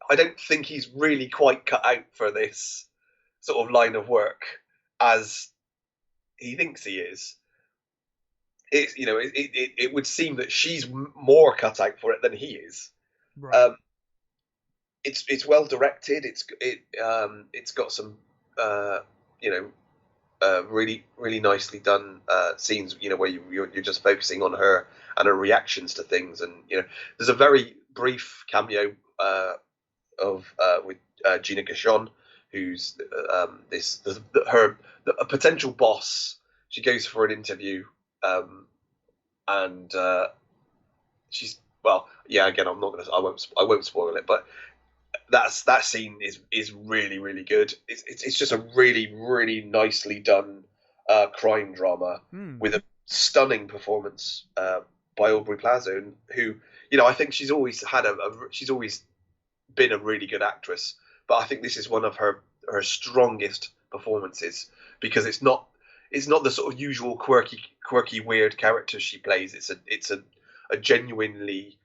B: I don't think he's really quite cut out for this sort of line of work as he thinks he is. It would seem that she's more cut out for it than he is.
A: Right.
B: It's well directed. It's got some really really nicely done scenes. Where you're just focusing on her and her reactions to things, and there's a very brief cameo with Gina Gershon, who's a potential boss. She goes for an interview, and she's again, I won't spoil it, but that scene is really really good. It's just a really really nicely done crime drama with a stunning performance by Aubrey Plaza, who I think she's always been a really good actress, but I think this is one of her strongest performances because it's not the sort of usual quirky weird character she plays. It's a genuinely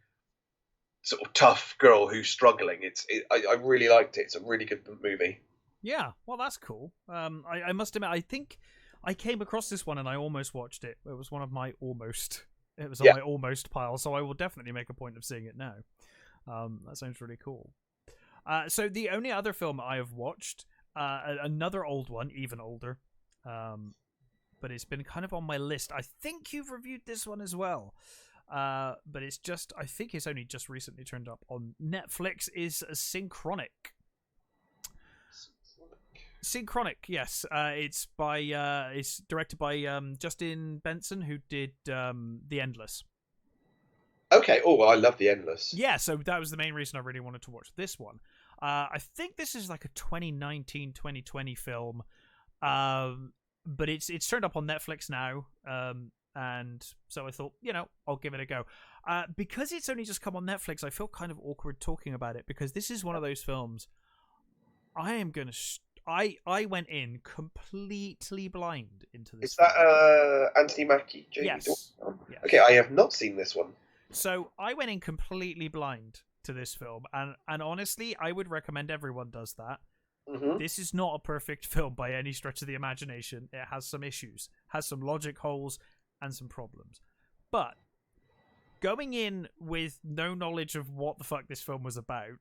B: sort of tough girl who's struggling. I really liked it. It's a really good movie.
A: Yeah, well, that's cool. I must admit, I think I came across this one and I almost watched it. It was one of my almost. It was on my almost pile, so I will definitely make a point of seeing it now. That sounds really cool. So the only other film I have watched, another old one, even older, but it's been kind of on my list. I think you've reviewed this one as well. But I think it's only just recently turned up on Netflix, is Synchronic. Synchronic, yes. It's directed by Justin Benson, who did The Endless.
B: Okay. Oh, I love The Endless.
A: Yeah, so that was the main reason I really wanted to watch this one. I think this is like a 2019-2020 film, but it's turned up on Netflix now. And so I thought, I'll give it a go. Because it's only just come on Netflix, I feel kind of awkward talking about it because this is one of those films I went in completely blind into this.
B: Is that Anthony Mackie?
A: Yes.
B: Yes. Okay, I have not seen this one.
A: So I went in completely blind to this film, and honestly, I would recommend everyone does that. Mm-hmm. This is not a perfect film by any stretch of the imagination. It has some issues, has some logic holes, and some problems. But going in with no knowledge of what the fuck this film was about,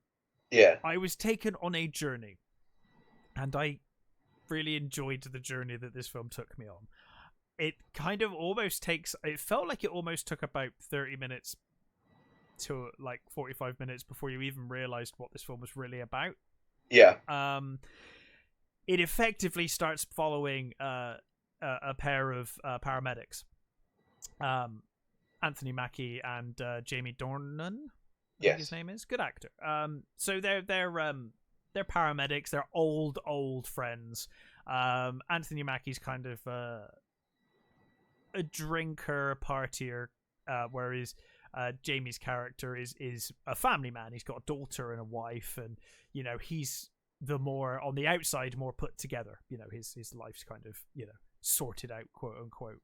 A: I was taken on a journey. And I really enjoyed the journey that this film took me on. It kind of it felt like it almost took about 30 minutes to like 45 minutes before you even realized what this film was really about.
B: Yeah.
A: It effectively starts following a pair of paramedics. Anthony Mackie and Jamie Dornan, I think his name is. Good actor. So they're paramedics. They're old friends. Anthony Mackie's kind of a drinker, partier, whereas Jamie's character is a family man. He's got a daughter and a wife, and he's the more on the outside, more put together. His life's kind of sorted out, quote unquote.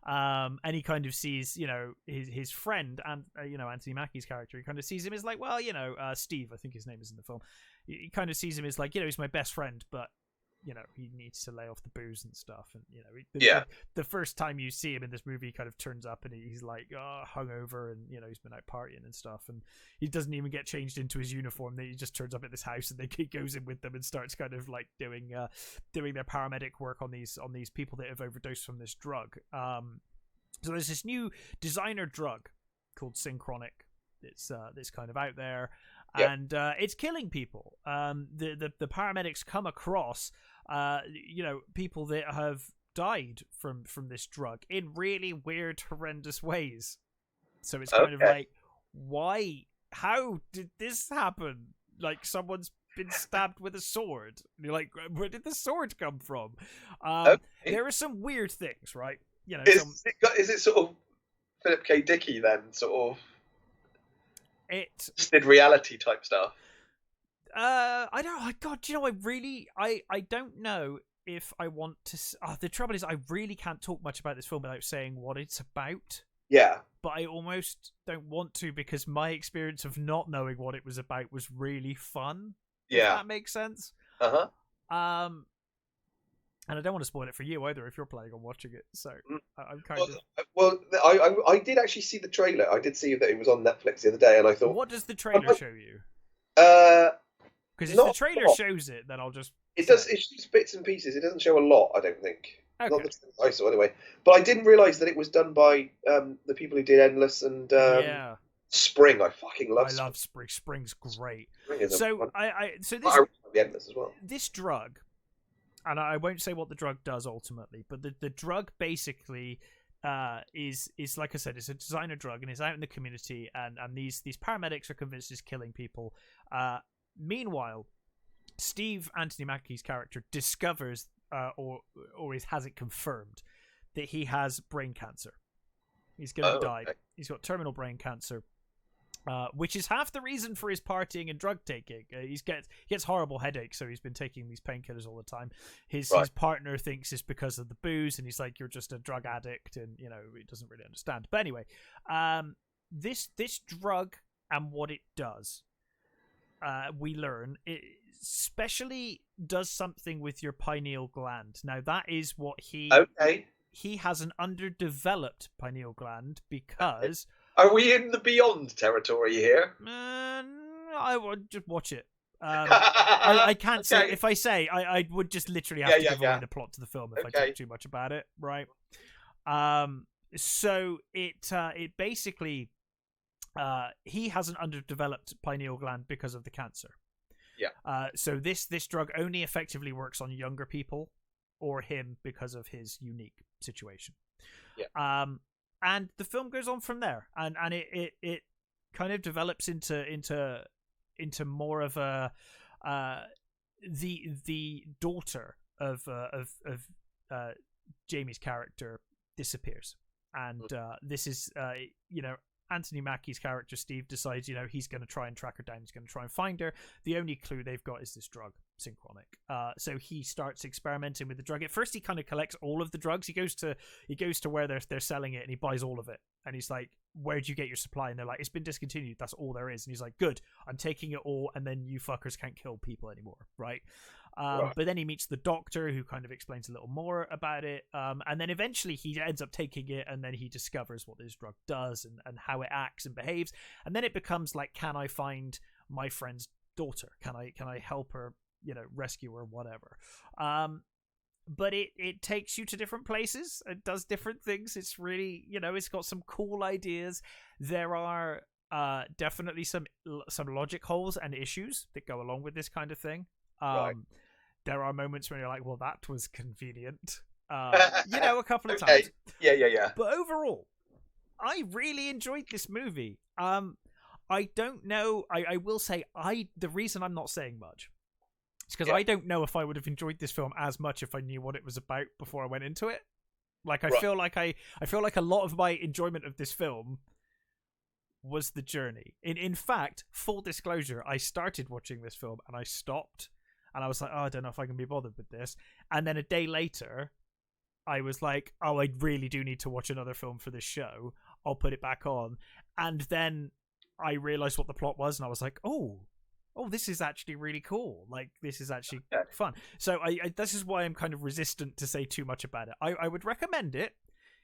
A: And he kind of sees his friend and Anthony Mackie's character. He kind of sees him as like, well, Steve, I think his name is in the film. He kind of sees him as like, he's my best friend, but he needs to lay off the booze and stuff. And the first time you see him in this movie, he kind of turns up and he's like hungover, and he's been out partying and stuff, and he doesn't even get changed into his uniform. He just turns up at this house, and he goes in with them and starts kind of like doing their paramedic work on these people that have overdosed from this drug. So there's this new designer drug called Synchronic. It's kind of out there. And it's killing people. The paramedics come across, people that have died from this drug in really weird, horrendous ways. So it's kind of like, why? How did this happen? Like someone's been stabbed with a sword. And you're like, where did the sword come from? There are some weird things, right? You know,
B: is it sort of Philip K. Dicky then? Sort of.
A: It
B: just did reality type stuff.
A: I don't. God, do you know? I don't know if I want to. The trouble is, I really can't talk much about this film without saying what it's about.
B: Yeah.
A: But I almost don't want to because my experience of not knowing what it was about was really fun.
B: Yeah.
A: If that makes sense. And I don't want to spoil it for you either if you're planning on watching it. So I'm kind of.
B: Well, I did actually see the trailer. I did see that it was on Netflix the other day, and I thought.
A: What does the trailer show you? Because if the trailer shows it, then I'll just.
B: It does. It shows bits and pieces. It doesn't show a lot, I don't think.
A: Okay.
B: Not the I saw anyway. But I didn't realise that it was done by the people who did Endless and Spring. I fucking love.
A: I love Spring. Spring's great.
B: Spring
A: so
B: this. I like the Endless as well.
A: This drug, and I won't say what the drug does ultimately, but the drug basically is like I said, it's a designer drug and it's out in the community, and these paramedics are convinced it's killing people. Meanwhile, Steve Anthony Mackie's character discovers, or has it confirmed, that he has brain cancer. He's going to die. Okay. He's got terminal brain cancer, which is half the reason for his partying and drug taking. He gets horrible headaches, so he's been taking these painkillers all the time. His partner thinks it's because of the booze, and he's like, "You're just a drug addict," and you know he doesn't really understand. But anyway, this drug and what it does. We learn it especially does something with your pineal gland. Now that is what he has an underdeveloped pineal gland because
B: are we in the beyond territory here?
A: I would just watch it. I can't say if I say I would just literally have to give away the plot to the film if I talk too much about it, right? So it basically. He has an underdeveloped pineal gland because of the cancer.
B: Yeah.
A: So this drug only effectively works on younger people, or him because of his unique situation.
B: Yeah.
A: And the film goes on from there, and it kind of develops into more of a the daughter of Jamie's character disappears, and this is Anthony Mackie's character, Steve, decides, he's going to try and track her down. He's going to try and find her. The only clue they've got is this drug, Synchronic. So he starts experimenting with the drug. At first, he kind of collects all of the drugs. He goes to where they're selling it, and he buys all of it. And he's like, "Where'd you get your supply?" And they're like, "It's been discontinued. That's all there is." And he's like, "Good. I'm taking it all, and then you fuckers can't kill people anymore, right?" But then he meets the doctor, who kind of explains a little more about it. And then eventually he ends up taking it, and then he discovers what this drug does and how it acts and behaves. And then it becomes like, can I find my friend's daughter? Can I help her, rescue her, whatever? But it takes you to different places. It does different things. It's really, it's got some cool ideas. There are definitely some logic holes and issues that go along with this kind of thing. There are moments when you're like, well, that was convenient. A couple of times.
B: Yeah.
A: But overall, I really enjoyed this movie. I don't know. I will say the reason I'm not saying much is because I don't know if I would have enjoyed this film as much if I knew what it was about before I went into it. Like I feel like a lot of my enjoyment of this film was the journey. In fact, full disclosure, I started watching this film and I stopped. And I was like, I don't know if I can be bothered with this. And then a day later, I was like, I really do need to watch another film for this show. I'll put it back on. And then I realized what the plot was, and I was like, oh, this is actually really cool. Like, this is actually fun. So this is why I'm kind of resistant to say too much about it. I would recommend it.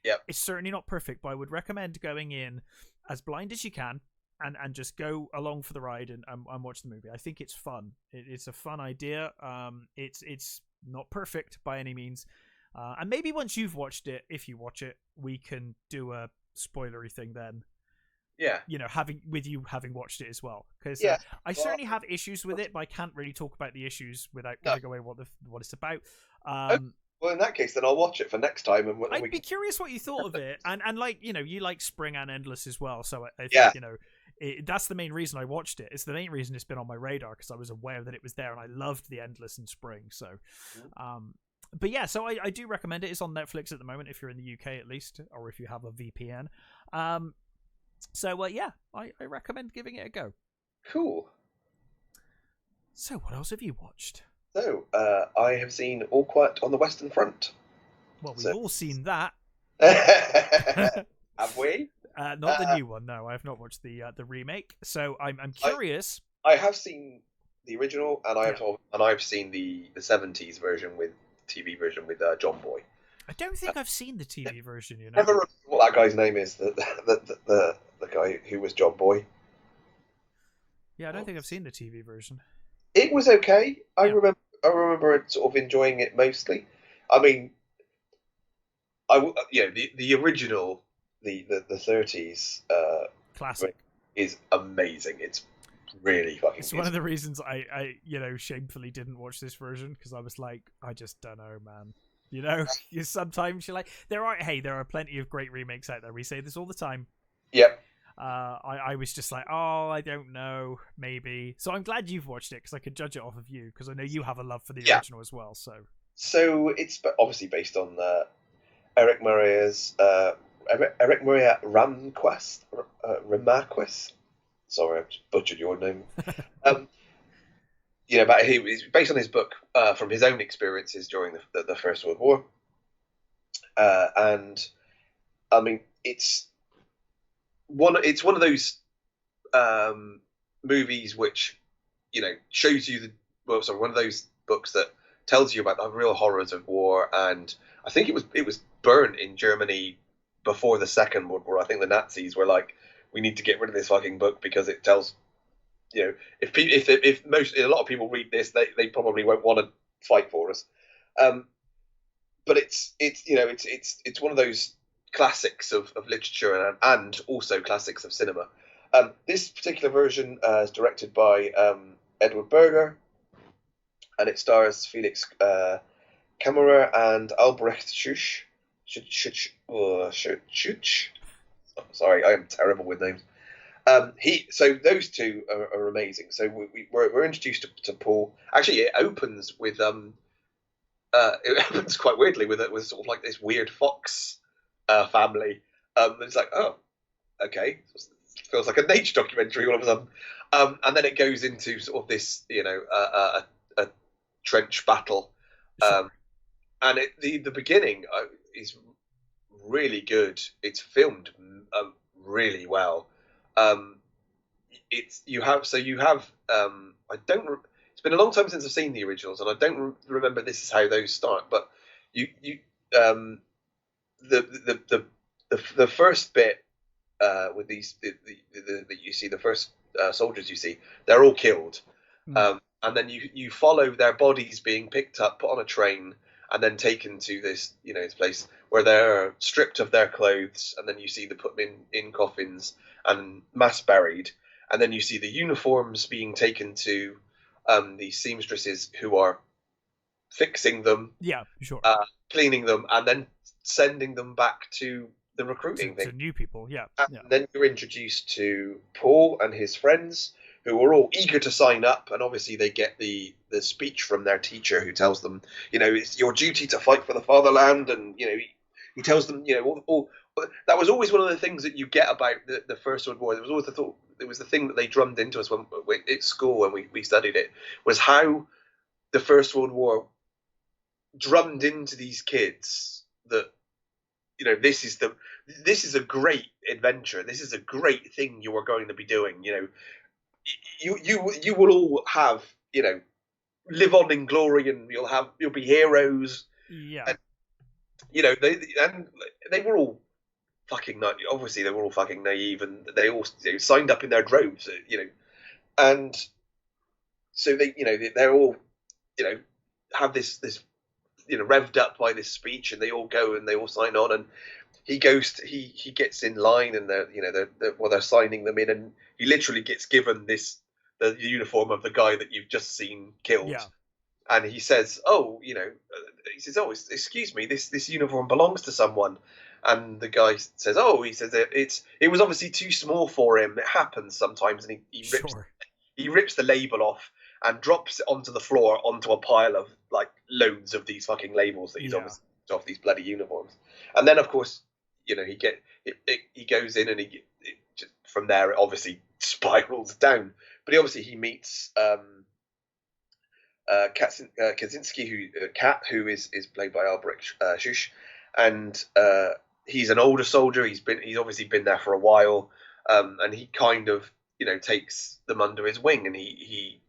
B: Yep.
A: It's certainly not perfect, but I would recommend going in as blind as you can. And just go along for the ride and watch the movie. I think it's fun. It's a fun idea. It's not perfect by any means. And maybe once you've watched it, if you watch it, we can do a spoilery thing then.
B: Yeah.
A: Having watched it as well. Because I certainly have issues with it, but I can't really talk about the issues without giving away what it's about.
B: Well, in that case, then I'll watch it for next time. And
A: I'd be curious what you thought of it. And like, you like Spring and Endless as well. So I think, that's the main reason I watched it. It's the main reason it's been on my radar, because I was aware that it was there, and I loved The Endless in Spring. So, but yeah, so I do recommend it. It's on Netflix at the moment, if you're in the UK at least, or if you have a VPN. So yeah, I recommend giving it a go.
B: Cool.
A: So what else have you watched?
B: So I have seen All Quiet on the Western Front.
A: Well, we've all seen that.
B: Have we?
A: Not the new one. No, I have not watched the remake. So I'm curious.
B: I have seen the original, and I've seen the 70s version with TV version with John Boy.
A: I don't think I've seen the TV version. You know,
B: never remember what that guy's name is. The guy who was John Boy.
A: Yeah, I don't think I've seen the TV version.
B: It was okay. I remember sort of enjoying it mostly. I mean, the original, the 30s
A: classic
B: is amazing. It's really fucking.
A: It's one of the reasons I shamefully didn't watch this version, because I was like, I just don't know, man. You know, sometimes you're like, there are plenty of great remakes out there. We say this all the time.
B: Yep.
A: I was just like, oh, I don't know, maybe. So I'm glad you've watched it, because I could judge it off of you, because I know you have a love for the original as well. So
B: it's obviously based on Eric Maria Remarquez. Sorry, I butchered your name. But he's based on his book from his own experiences during the First World War, and I mean it's one of those movies which shows you one of those books that tells you about the real horrors of war. And I think it was burnt in Germany before the Second World War. I think the Nazis were like, we need to get rid of this fucking book because it tells, if a lot of people read this, they probably won't want to fight for us. But it's one of those classics of literature and also classics of cinema. This particular version is directed by Edward Berger, and it stars Felix Kammerer and Albrecht Schuch. Sorry, I am terrible with names. So those two are amazing. So we're introduced to Paul. Actually, it opens with it opens quite weirdly with sort of like this weird fox family. It's like, oh, okay, feels like a nature documentary all of a sudden. And then it goes into sort of this, a trench battle.
A: Sure.
B: And the beginning is really good. It's filmed really well. It's been a long time since I've seen the originals, and I don't remember this is how those start. But the first bit with these that you see, the first soldiers you see, they're all killed, and then you follow their bodies being picked up, put on a train, and then taken to this this place where they're stripped of their clothes, and then you see them put them in coffins and mass buried, and then you see the uniforms being taken to the seamstresses who are fixing them, cleaning them, and then sending them back to the recruiting thing.
A: To new people,
B: And then you're introduced to Paul and his friends, who are all eager to sign up, and obviously they get the speech from their teacher who tells them, it's your duty to fight for the fatherland, and he tells them, all that was always one of the things that you get about the First World War. There was always the thought, it was the thing that they drummed into us when at school when we studied it, was how the First World War drummed into these kids that this is a great adventure. This is a great thing you are going to be doing. You will all have live on in glory, and you'll be heroes.
A: Yeah.
B: And, they were all fucking obviously they were all fucking naive, and they all signed up in their droves, and so they're all have this revved up by this speech, and they all go and they all sign on, and he gets in line, and they're signing them in, and he literally gets given the uniform of the guy that you've just seen killed.
A: Yeah.
B: And he says, excuse me, this uniform belongs to someone. And the guy says, "Oh," he says, it was obviously too small for him. It happens sometimes." And he rips the label off and drops it onto the floor, onto a pile of like loads of these fucking labels that he's obviously off these bloody uniforms. And then, of course, he goes in, and from there it obviously spirals down. But he meets Kaczynski, who is played by Albrecht Schuch, and he's an older soldier. He's obviously been there for a while, and he kind of takes them under his wing, and he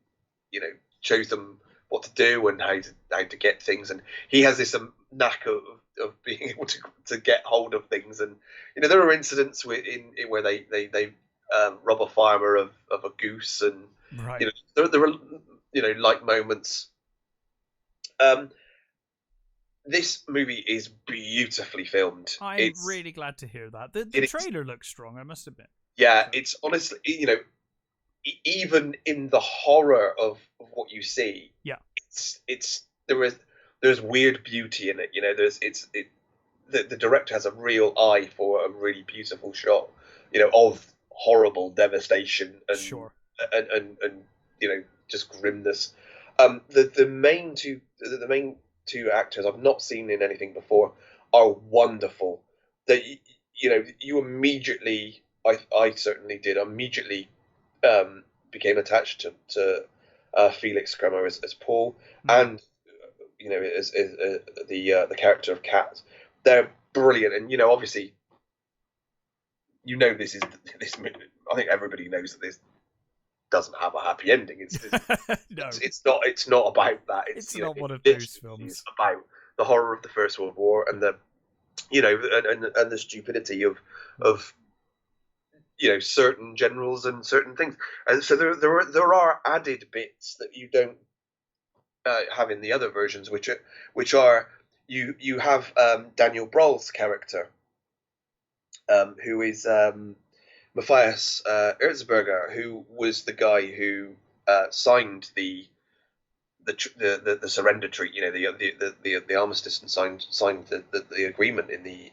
B: shows them what to do and how to get things. And he has this knack of being able to get hold of things. And there are incidents where they rob a farmer of a goose, and there are like moments. This movie is beautifully filmed.
A: I'm really glad to hear that. The trailer looks strong, I must admit.
B: Yeah, it's honestly, even in the horror of what you see, there's weird beauty in it. The director has a real eye for a really beautiful shot, of horrible devastation and just grimness. The main two actors I've not seen in anything before are wonderful. That you immediately, I certainly did immediately became attached to Felix Kremer as Paul, and as the character of Kat. They're brilliant, and obviously, this movie. I think everybody knows that this doesn't have a happy ending. It's not about that.
A: It's not one of those films.
B: It's about the horror of the First World War and the and the stupidity of certain generals and certain things. And so there are added bits that you don't have in the other versions, which are you have Daniel Brohl's character, who is Matthias Erzberger, who was the guy who signed the surrender treaty, the armistice, and signed the agreement in the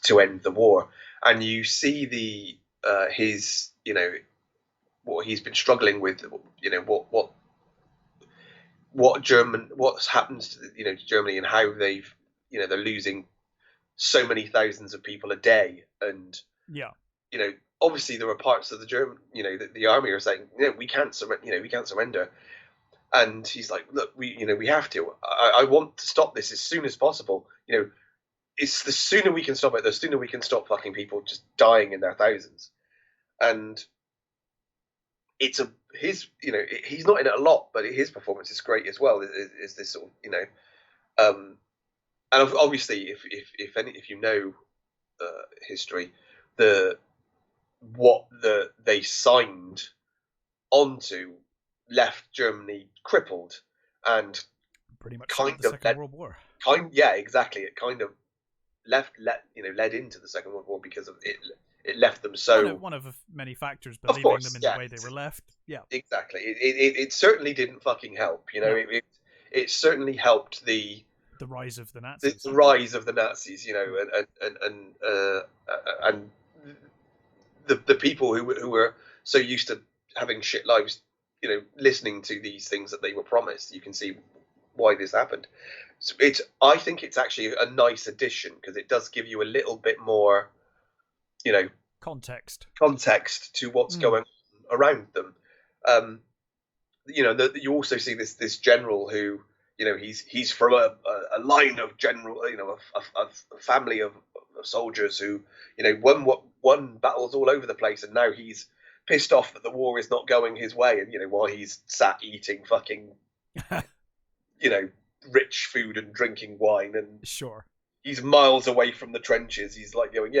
B: to end the war. And you see his what he's been struggling with, what's happened to Germany, and how they've they're losing so many thousands of people a day. And obviously there are parts of the German, the army are saying, we can't surrender. And he's like, look, we have to. I want to stop this as soon as possible. It's the sooner we can stop it, the sooner we can stop fucking people just dying in their thousands. And he's not in it a lot, but his performance is great as well. Is this sort of and obviously if you know history, what they signed onto left Germany crippled and
A: pretty much kind of the Second World War.
B: Exactly. It kind of led into the Second World War because of it. It left them so
A: one of many factors, but leaving them in the way they were left. Yeah,
B: exactly. It certainly didn't fucking help. It certainly helped the
A: rise of the Nazis.
B: The rise of the Nazis. And the people who were so used to having shit lives, listening to these things that they were promised. You can see why this happened. So I think it's actually a nice addition because it does give you a little bit more,
A: context
B: to what's going on around them. You also see this general who, he's from a line of general, a family of soldiers who, won battles all over the place, and now he's pissed off that the war is not going his way, and while he's sat eating fucking, rich food and drinking wine, and he's miles away from the trenches. He's like going,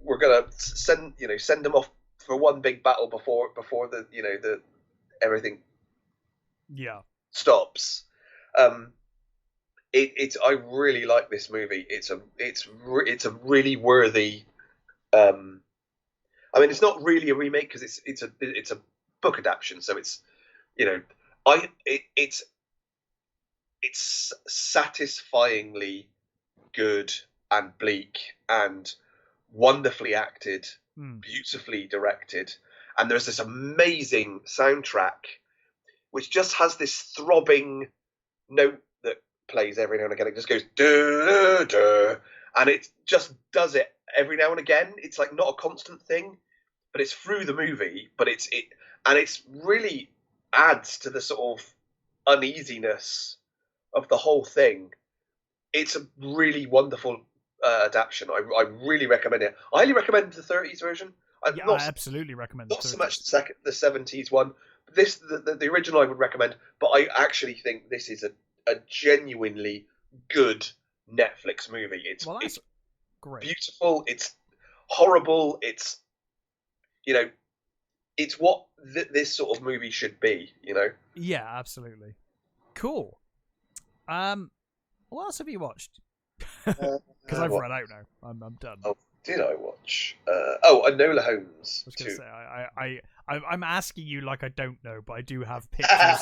B: we're gonna send them off for one big battle before the the everything stops. I really like this movie. It's a really worthy. I mean, it's not really a remake because it's a book adaptation, so it's it's satisfyingly good and bleak and wonderfully acted,
A: Mm.
B: beautifully directed, and there's this amazing soundtrack which just has this throbbing note that plays every now and again. It just goes duh, duh, and it just does it every now and again. It's like not a constant thing, but it's through the movie. But it's really adds to the sort of uneasiness of the whole thing. It's a really wonderful adaptation. I really recommend it. I highly recommend the 30s version.
A: I absolutely recommend
B: not so much the 70s one. This the original I would recommend, but I actually think this is a genuinely good Netflix movie. It's
A: great.
B: Beautiful. It's horrible. It's it's what this sort of movie should be.
A: Yeah, absolutely. Cool. What else have you watched? Because I've run out now. I'm done.
B: Oh, did I watch? Enola Holmes.
A: I was going to say, I'm asking you like I don't know, but I do have pictures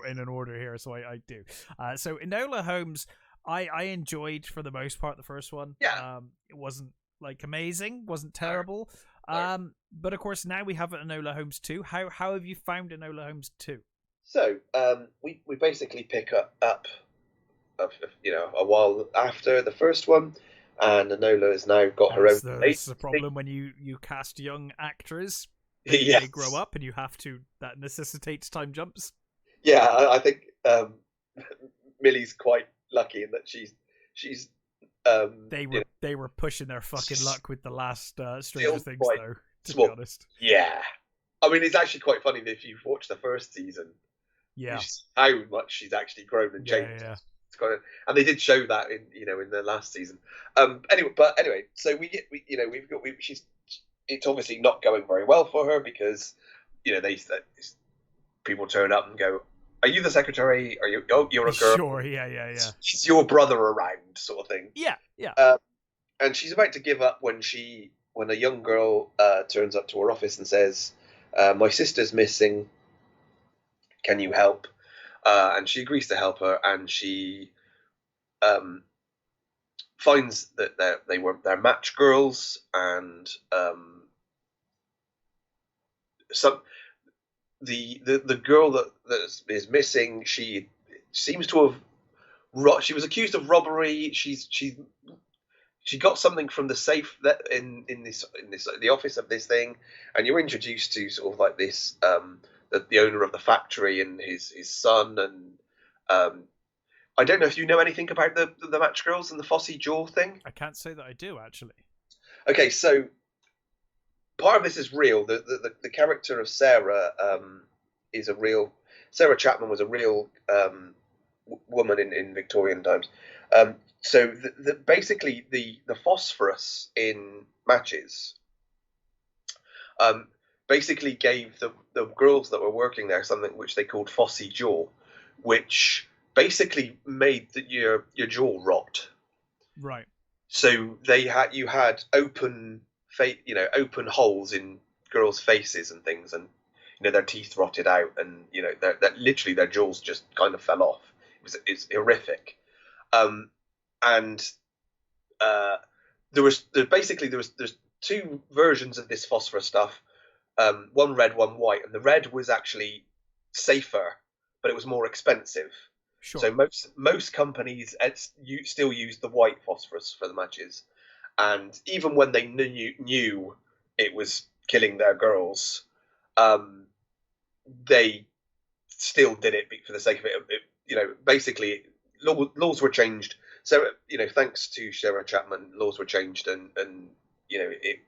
A: in an order here, so I do. So Enola Holmes, I enjoyed for the most part the first one.
B: Yeah.
A: It wasn't like amazing, wasn't terrible. No. But of course now we have Enola Holmes 2. How have you found Enola Holmes 2?
B: So we basically pick up a while after the first one, and Enola has now got her own.
A: That's the problem when you cast young actors.
B: Yes.
A: They grow up, and you have to. That necessitates time jumps.
B: Yeah, I think Millie's quite lucky in that she's.
A: They were pushing their fucking luck with the last Stranger Things, though. To be honest.
B: Yeah, I mean it's actually quite funny that if you've watched the first season.
A: Yeah.
B: How much she's actually grown and changed.
A: Yeah.
B: And they did show that in the last season. Anyway, so it's obviously not going very well for her because people turn up and go, "Are you the secretary? Are you? Oh, you're a girl."
A: Sure, yeah.
B: She's your brother around, sort of thing.
A: Yeah.
B: And she's about to give up when a young girl turns up to her office and says, "My sister's missing. Can you help?" And she agrees to help her, and she finds that they're match girls, and the girl that is missing, she seems to have she was accused of robbery. She got something from the safe that in the office of this thing, and you're introduced to sort of like this the owner of the factory and his son, and I don't know if you know anything about the match girls and the Fossey Jaw thing.
A: I can't say that I do, actually.
B: Okay, so part of this is real. The character of Sarah is a real. Sarah Chapman was a real woman in Victorian times. So basically the phosphorus in matches basically gave the girls that were working there something which they called Fossey Jaw, which basically made your jaw rot.
A: Right.
B: So you had open holes in girls' faces and things, and their teeth rotted out, and that literally their jaws just kind of fell off. It's horrific. And there's two versions of this phosphorus stuff. One red, one white, and the red was actually safer, but it was more expensive.
A: Sure.
B: So most companies still use the white phosphorus for the matches, and even when they knew it was killing their girls, they still did it for the sake of it. Basically, laws were changed. So thanks to Sarah Chapman, laws were changed, and it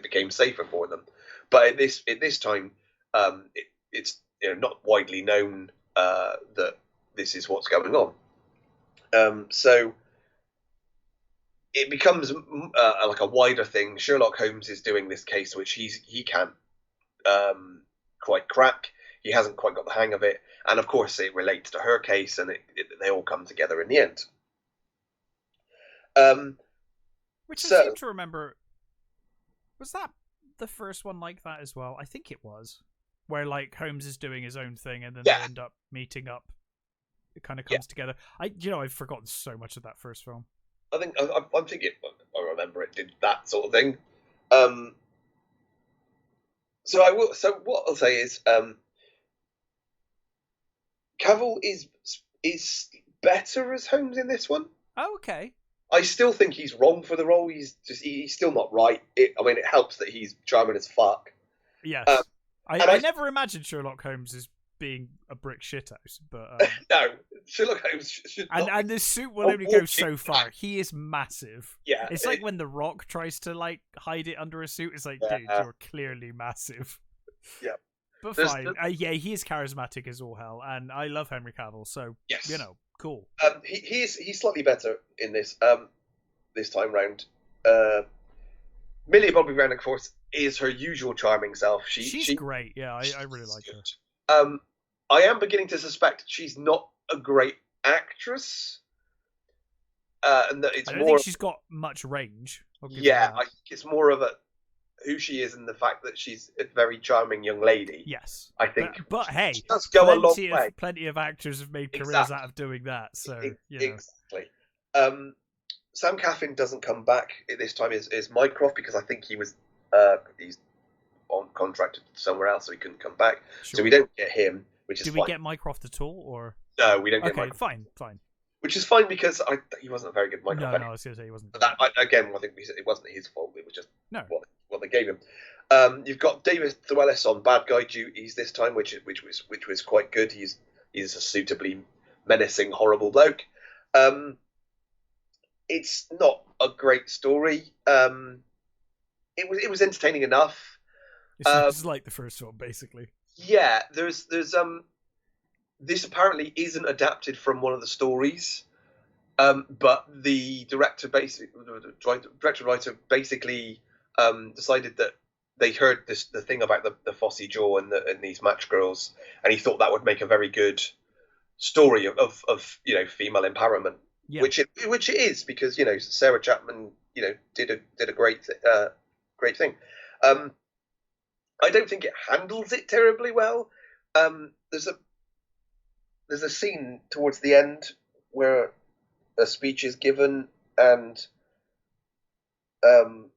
B: became safer for them. But at this time, it's not widely known that this is what's going on. So it becomes like a wider thing. Sherlock Holmes is doing this case, which he can't quite crack. He hasn't quite got the hang of it, and of course it relates to her case, and they all come together in the end.
A: Which I seem to remember. Was that the first one like that as well? I think it was. Where like Holmes is doing his own thing, and then they end up meeting up. It kind of comes together. I've forgotten so much of that first film.
B: I think I'm thinking. I remember it did that sort of thing. Um, so I will. So what I'll say is, Cavill is better as Holmes in this one.
A: Oh, okay.
B: I still think he's wrong for the role. He's still not right. I mean, it helps that he's charming as fuck.
A: Yes.
B: Um,
A: I never imagined Sherlock Holmes as being a brick shithouse, but
B: no, Sherlock Holmes should not.
A: And the suit will only go so far. He is massive.
B: Yeah,
A: it's like when The Rock tries to like hide it under a suit. It's like, dude, you're clearly massive.
B: Yeah,
A: but fine. Yeah, he is charismatic as all hell, and I love Henry Cavill. So
B: yes,
A: cool.
B: He's slightly better in this this time round. Millie Bobby Brown, of course, is her usual charming self. She's
A: great. Yeah, I really like her.
B: I am beginning to suspect she's not a great actress. And that it's
A: I don't think she's got much range.
B: Yeah, I think it's more of who she is and the fact that she's a very charming young lady.
A: Yes,
B: I think.
A: But hey,
B: she does go a long way.
A: Plenty of actors have made careers out of doing that. So
B: exactly. Sam Caffin doesn't come back this time is Mycroft because I think he's on contract somewhere else, so he couldn't come back. Sure. So we don't get him, which is fine.
A: Do we get Mycroft at all, or
B: no? We don't get Mycroft.
A: Fine.
B: Which is fine because he wasn't a very good Mycroft.
A: No, I was going to say he wasn't.
B: That, I think it wasn't his fault. It was just what they gave him. You've got David Thewlis on bad guy duties this time, which was quite good. He's a suitably menacing, horrible bloke. It's not a great story. It was entertaining enough.
A: It's like the first one, basically.
B: Yeah, there's this apparently isn't adapted from one of the stories, but the director writer basically decided that they heard the thing about the Fossey jaw and these match girls, and he thought that would make a very good story of female empowerment. Yeah. Which it is, because Sarah Chapman did a great thing. I don't think it handles it terribly well. There's a scene towards the end where a speech is given, and I'm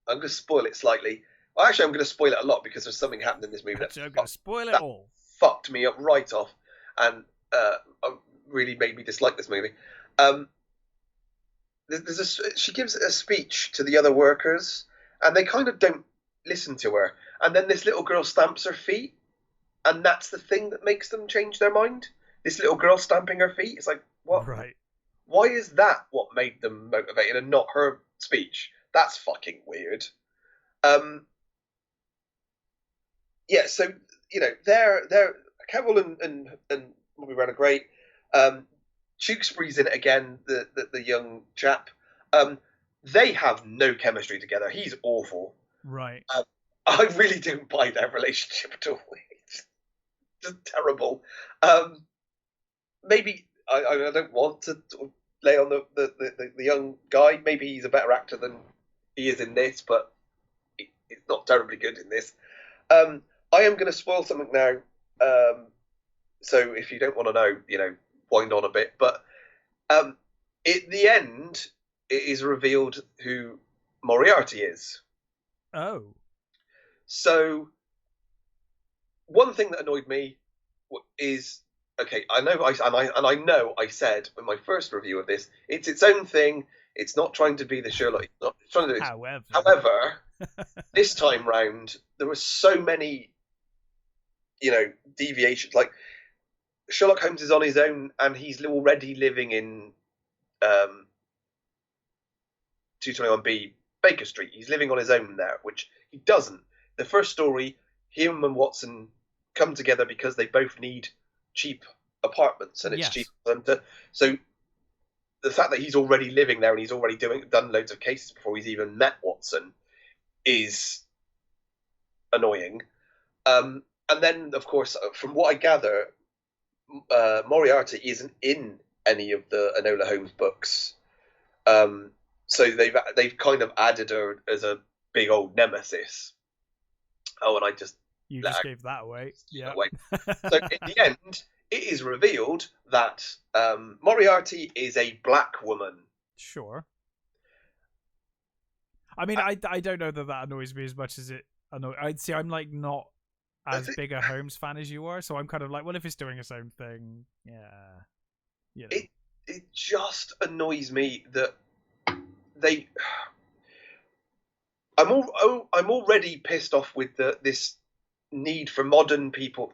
B: going to spoil it slightly. Well, actually, I'm going to spoil it a lot because there's something happened in this movie
A: that I'm going to spoil it all.
B: Fucked me up right off, and really made me dislike this movie. She gives a speech to the other workers, and they kind of don't listen to her. And then this little girl stamps her feet, and that's the thing that makes them change their mind. This little girl stamping her feet. It's like, what?
A: Right.
B: Why is that what made them motivated and not her speech? That's fucking weird. Yeah, so they're Cavill and Bobby Brown are great. Tewksbury's in it again, the young chap. They have no chemistry together. He's awful.
A: Right.
B: I really don't buy their relationship at all. It's just terrible. Maybe I don't want to lay on the young guy. Maybe he's a better actor than he is in this, but he's not terribly good in this. I am going to spoil something now. So if you don't want to know, wind on a bit. But at the end, it is revealed who Moriarty is.
A: Oh.
B: So one thing that annoyed me is, okay, I know I said in my first review of this, it's its own thing. It's not trying to be the Sherlock. It's not trying to. However, this time round, there were so many, deviations. Like, Sherlock Holmes is on his own, and he's already living in 221B Baker Street. He's living on his own now, which he doesn't. The first story, him and Watson come together because they both need cheap apartments, and it's cheap for them to. So the fact that he's already living there and he's already done loads of cases before he's even met Watson is annoying. And then, of course, from what I gather, Moriarty isn't in any of the Enola Holmes books, so they've kind of added her as a big old nemesis. Oh, and you just
A: gave that away. Yeah.
B: So in the end, it is revealed that Moriarty is a black woman.
A: Sure. I mean, I don't know that annoys me as much as it annoys. I'm like not as big a Holmes fan as you are, so I'm kind of like, well, if it's doing its own thing, yeah. You know.
B: It just annoys me that they. I'm already pissed off with this need for modern people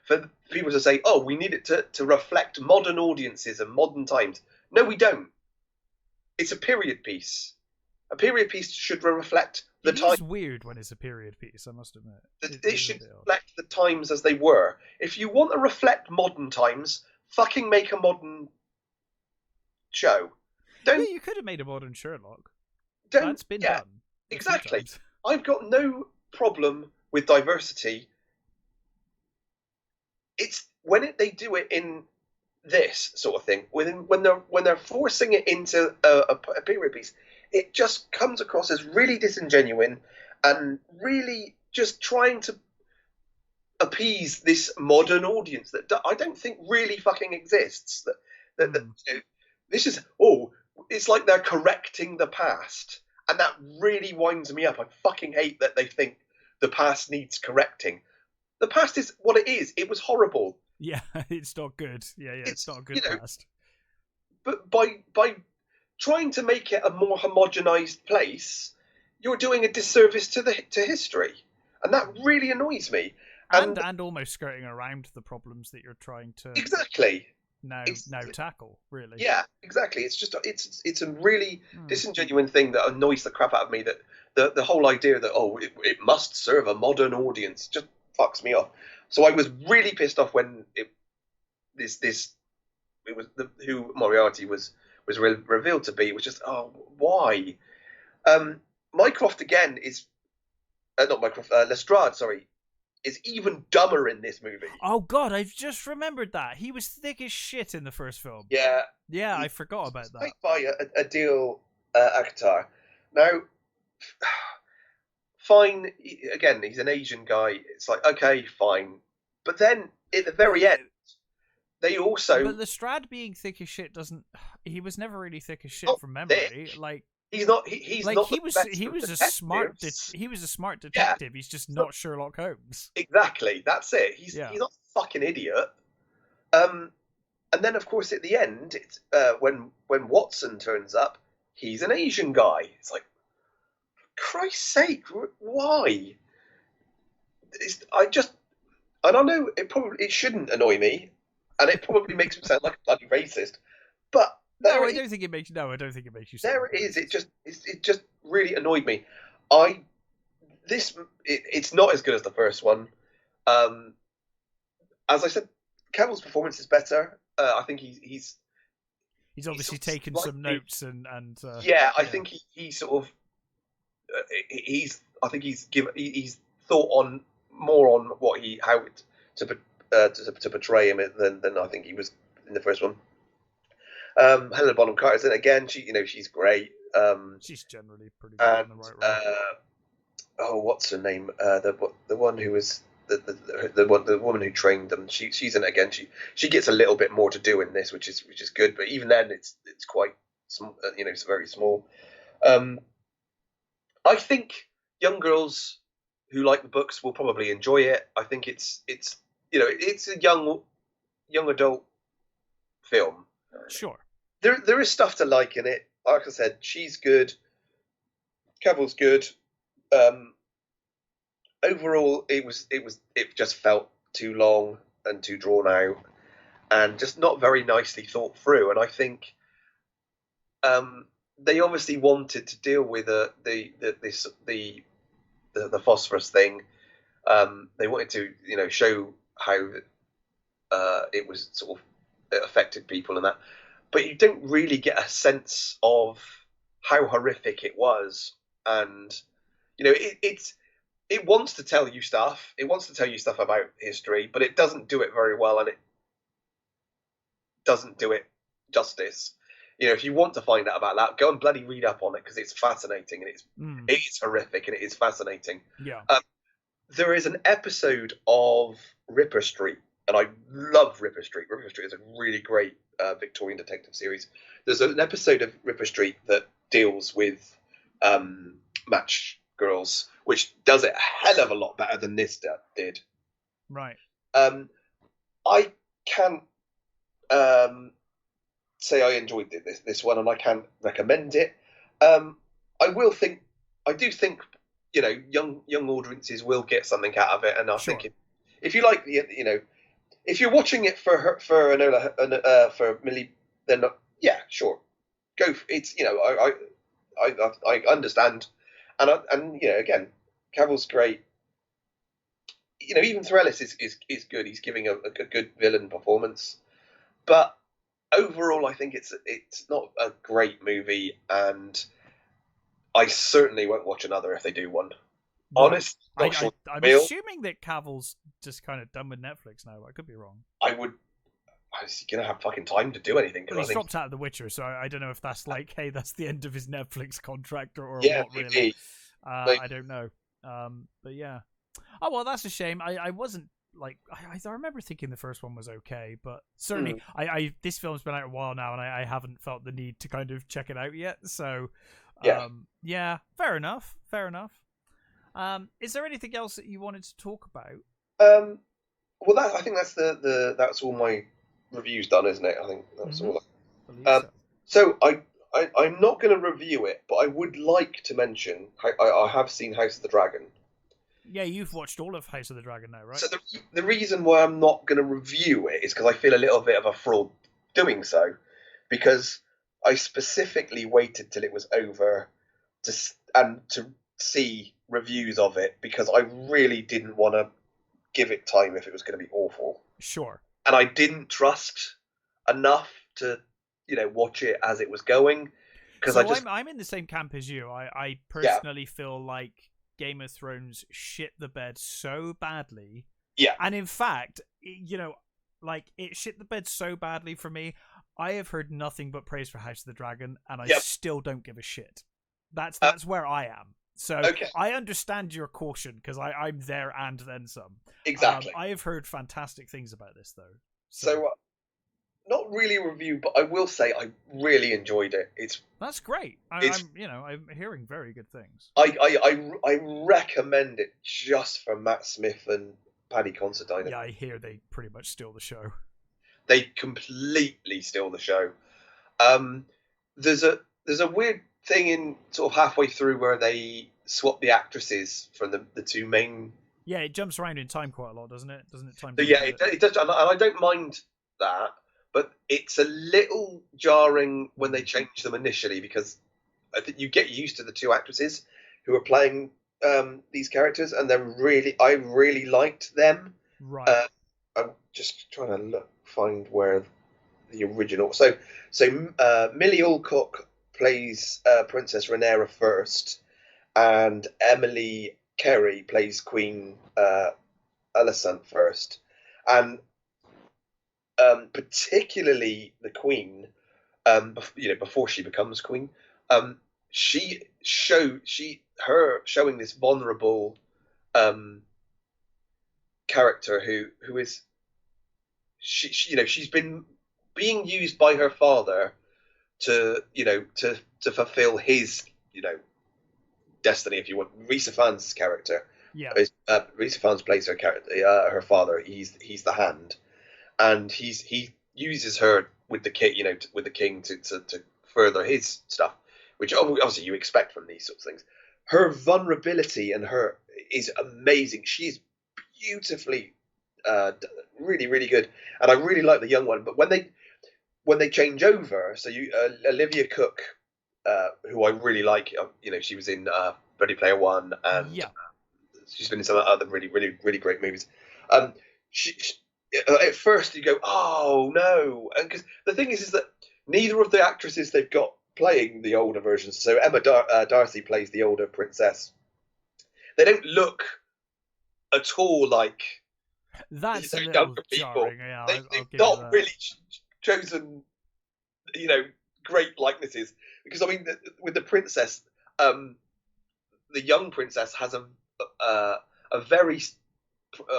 B: for people to say, oh, we need it to reflect modern audiences and modern times. No, we don't. It's a period piece. A period piece should reflect the time.
A: It is weird when it's a period piece, I must admit.
B: It should reflect the times as they were. If you want to reflect modern times, fucking make a modern show.
A: Yeah, you could have made a modern Sherlock. That's been done.
B: Exactly. I've got no problem with diversity. It's when they do it in this sort of thing, when they're forcing it into a period piece, it just comes across as really disingenuous and really just trying to appease this modern audience that I don't think really fucking exists. This is it's like they're correcting the past. And that really winds me up. I fucking hate that they think the past needs correcting. The past is what it is. It was horrible.
A: Yeah, it's not good. Yeah, it's not a good past.
B: But by trying to make it a more homogenized place, you're doing a disservice to history. And that really annoys me.
A: And almost skirting around the problems that you're trying to now tackle, really.
B: Yeah, exactly. It's just it's a really disingenuous thing that annoys the crap out of me. That the whole idea that it must serve a modern audience just fucks me off. So I was really pissed off when it was who Moriarty was revealed to be, which is why? Mycroft again is not Mycroft. Lestrade, sorry, is even dumber in this movie.
A: Oh god, I've just remembered that he was thick as shit in the first film.
B: Yeah,
A: I forgot about that.
B: Played by Adil Akhtar. Now, fine. Again, he's an Asian guy. It's like okay, fine. But then at the very end, they also.
A: But Lestrade being thick as shit doesn't. He was never really thick as shit from memory.
B: Thick.
A: Like.
B: He's not. He's
A: like
B: not.
A: He was a smart. He was a smart detective. Yeah. He's just not Sherlock Holmes.
B: Exactly. That's it. He's not a fucking idiot. And then of course at the end, it's when Watson turns up, he's an Asian guy. It's like, for Christ's sake, why? I don't know. It shouldn't annoy me, and it probably makes me sound like a bloody racist, but.
A: I don't think it makes you.
B: There it is. It just really annoyed me. It's not as good as the first one. As I said, Cavill's performance is better. I think he's
A: obviously taken some notes and
B: I think he sort of I think he's thought on more on what to portray him than I think he was in the first one. Helena Bonham Carter's in again. She's great.
A: She's generally pretty good in the right role.
B: What's her name? The one who was the woman who trained them. She's in it again. She gets a little bit more to do in this, which is good. But even then, it's quite small. It's very small. I think young girls who like the books will probably enjoy it. I think it's a young adult film.
A: Sure.
B: There is stuff to like in it. Like I said, she's good. Cavill's good. Overall, it just felt too long and too drawn out, and just not very nicely thought through. And I think they obviously wanted to deal with the phosphorus thing. They wanted to show how it was sort of it affected people and that, but you don't really get a sense of how horrific it was. And it wants to tell you stuff. It wants to tell you stuff about history, but it doesn't do it very well, and it doesn't do it justice. If you want to find out about that, go and bloody read up on it, because it's fascinating, and it is horrific, and it is fascinating.
A: Yeah.
B: There is an episode of Ripper Street and I love Ripper Street. Ripper Street is a really great Victorian detective series. There's an episode of Ripper Street that deals with match girls, which does it a hell of a lot better than this did.
A: Right.
B: I can't say I enjoyed this one, and I can't recommend it. I do think, young audiences will get something out of it, and I think if you like if you're watching it for Enola, for Millie, then yeah, sure, go. It's I understand, and again, Cavill's great. Even Threlis is good. He's giving a good villain performance, but overall, I think it's not a great movie, and I certainly won't watch another if they do one.
A: No.
B: Honest,
A: I'm assuming that Cavill's just kind of done with Netflix now. I could be wrong.
B: Is he gonna have fucking time to do anything?
A: Well, he's dropped out of The Witcher, so I don't know if that's like, hey, that's the end of his Netflix contract or
B: yeah,
A: what. Really, I don't know. But yeah. Oh well, that's a shame. I wasn't like I remember thinking the first one was okay, but certainly this film's been out a while now, and I haven't felt the need to kind of check it out yet. So yeah, fair enough. Is there anything else that you wanted to talk about?
B: Well, I think that's that's all my reviews done, isn't it? I think that's all. So I'm not going to review it, but I would like to mention I have seen House of the Dragon.
A: Yeah, you've watched all of House of the Dragon now, right?
B: So the reason why I'm not going to review it is because I feel a little bit of a fraud doing so, because I specifically waited till it was over to see reviews of it, because I really didn't want to give it time if it was going to be awful.
A: Sure.
B: And I didn't trust enough to watch it as it was going, because
A: I'm in the same camp as you. I personally feel like Game of Thrones shit the bed so badly.
B: Yeah.
A: And in fact, it shit the bed so badly for me. I have heard nothing but praise for House of the Dragon, and I still don't give a shit. That's where I am. So I understand your caution, because I'm there and then some.
B: Exactly.
A: I have heard fantastic things about this, though.
B: So not really a review, but I will say I really enjoyed it.
A: That's great. I'm hearing very good things.
B: I recommend it just for Matt Smith and Paddy Considine.
A: Yeah, I hear they pretty much steal the show.
B: They completely steal the show. There's a weird thing in sort of halfway through where they swap the actresses from the two main.
A: Yeah, it jumps around in time quite a lot, doesn't it? Doesn't it?
B: It does, and I don't mind that, but it's a little jarring when they change them initially, because I think you get used to the two actresses who are playing these characters, and I really liked them.
A: Right.
B: I'm just trying to find where the original. So Millie Alcock plays Princess Rhaenyra first, and Emily Carey plays Queen Alicent first, and particularly the Queen, before she becomes Queen, her showing this vulnerable character who is she's been being used by her father to fulfill his destiny, if you want. Rhys Ifans' character, Rhys Ifans plays her character, her father. He's the Hand, and he uses her with the king to further his stuff, which obviously you expect from these sorts of things. Her vulnerability and her is amazing. She's beautifully, really, really good, and I really like the young one. But when they change over, so Olivia Cook, who I really like, she was in Ready Player One, and she's been in some other really, really, really great movies. She at first you go, oh no, and because the thing is that neither of the actresses they've got playing the older versions, so Emma Darcy plays the older princess, they don't look at all like
A: that's a
B: younger
A: people.
B: Yeah, they've not really chosen great likenesses, because I mean with the princess, the young princess has a very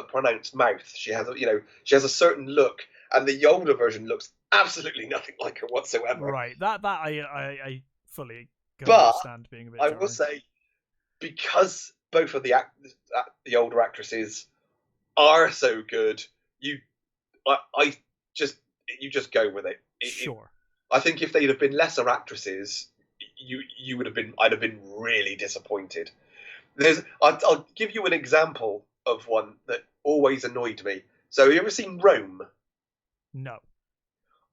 B: pronounced mouth. She has a certain look, and the older version looks absolutely nothing like her whatsoever.
A: Right. That I fully understand being a bit
B: I
A: jarring.
B: will say, because both of the older actresses are so good, you just go with it.
A: Sure.
B: I think if they'd have been lesser actresses, I'd have been really disappointed. I'll give you an example of one that always annoyed me. So, you ever seen Rome?
A: No.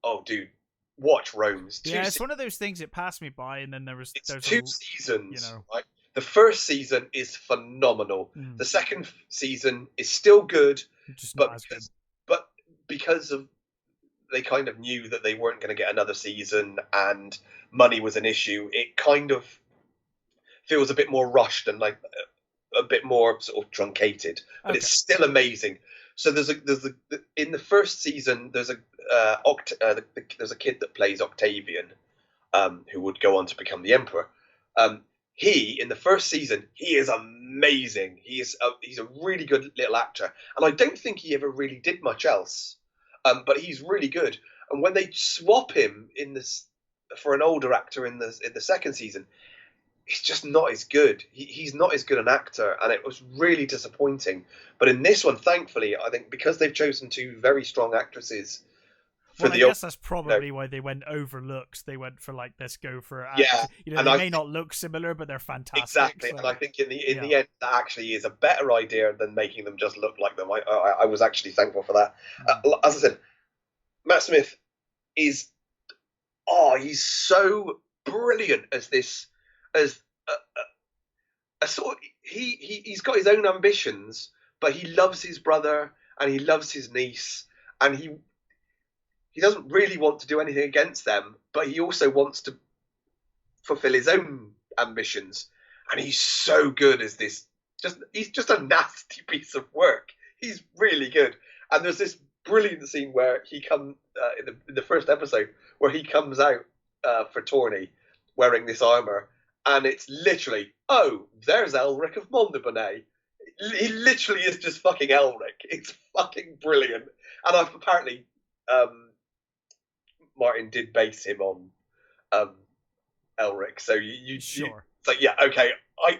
B: Oh, dude, watch Rome.
A: It's one of those things that passed me by, and then there's
B: two seasons. Right? The first season is phenomenal. The second season is still good, but because of they kind of knew that they weren't going to get another season and money was an issue, it kind of feels a bit more rushed and like a bit more sort of truncated, but it's still amazing. So in the first season there's a kid that plays Octavian, who would go on to become the emperor. He in the first season he is amazing. He's a really good little actor, and I don't think he ever really did much else. But he's really good. And when they swap him for an older actor in the second season, he's just not as good. He's not as good an actor, and it was really disappointing. But in this one, thankfully, I think because they've chosen two very strong actresses.
A: I guess that's probably why they went over looks. They went for like, let's go for they may not look similar, but they're fantastic.
B: Exactly, so. And I think in the end, that actually is a better idea than making them just look like them. I was actually thankful for that. As I said, Matt Smith he's so brilliant as this, as a sort of, he's got his own ambitions, but he loves his brother and he loves his niece, and he doesn't really want to do anything against them, but he also wants to fulfill his own ambitions. And he's so good as this. He's just a nasty piece of work. He's really good. And there's this brilliant scene where he comes in the first episode where he comes out for tourney wearing this armor, and it's literally, oh, there's Elric of Mondibonnet. He literally is just fucking Elric. It's fucking brilliant. And I've apparently Martin did base him on Elric, so
A: sure.
B: It's like, yeah, okay,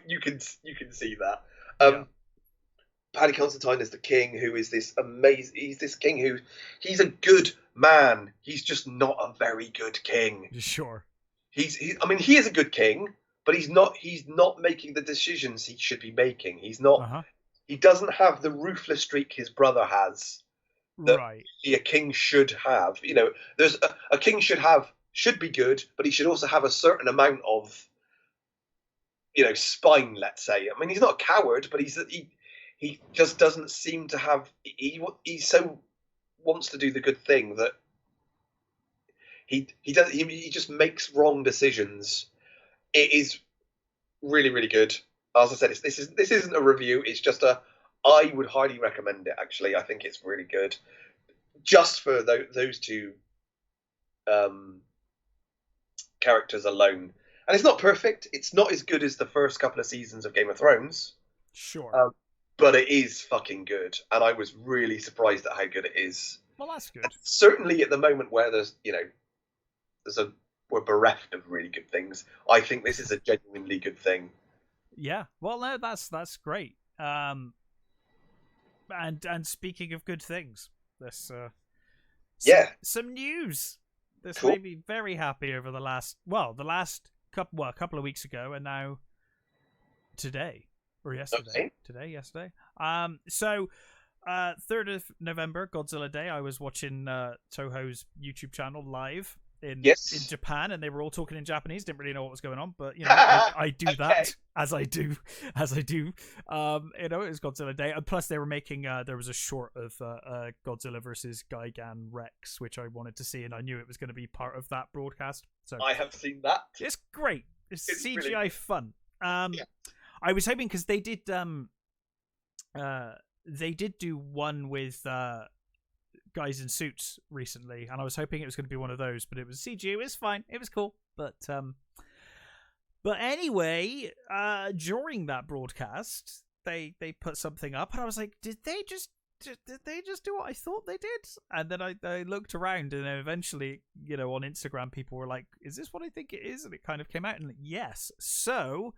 B: you can see that. Paddy Constantine is the king, who is this amazing. He's this king he's a good man. He's just not a very good king.
A: Sure.
B: He is a good king, but he's not making the decisions he should be making. He's not. Uh-huh. He doesn't have the ruthless streak his brother has. That a king should have. There's a king should be good, but he should also have a certain amount of, spine. Let's say. I mean, he's not a coward, but he just doesn't seem to have. He so wants to do the good thing that he just makes wrong decisions. It is really, really good. As I said, this isn't a review. It's just I would highly recommend it. Actually, I think it's really good, just for those two characters alone. And it's not perfect. It's not as good as the first couple of seasons of Game of Thrones.
A: Sure.
B: But it is fucking good, and I was really surprised at how good it is.
A: Well, that's good.
B: And certainly at the moment where we're bereft of really good things, I think this is a genuinely good thing.
A: Yeah. Well, no, that's great. And speaking of good things, this some news. This made me very happy over the last couple of weeks ago, and now today. Or yesterday.
B: Okay.
A: Yesterday. So 3rd of November, Godzilla Day, I was watching Toho's YouTube channel live in Japan, and they were all talking in Japanese. Didn't really know what was going on, but I do that as I do. It was Godzilla Day, and plus they were making there was a short of Godzilla versus Gigan Rex, which I wanted to see, and I knew it was going to be part of that broadcast. So
B: I have seen that.
A: It's great. It's CGI really fun. I was hoping, because they did do one with guys in suits recently, and I was hoping it was going to be one of those, but it was CG. It was fine. It was cool. But anyway, during that broadcast, they put something up, and I was like, did they just do what I thought they did? And then I looked around, and then eventually, on Instagram, people were like, is this what I think it is? And it kind of came out, and yes. So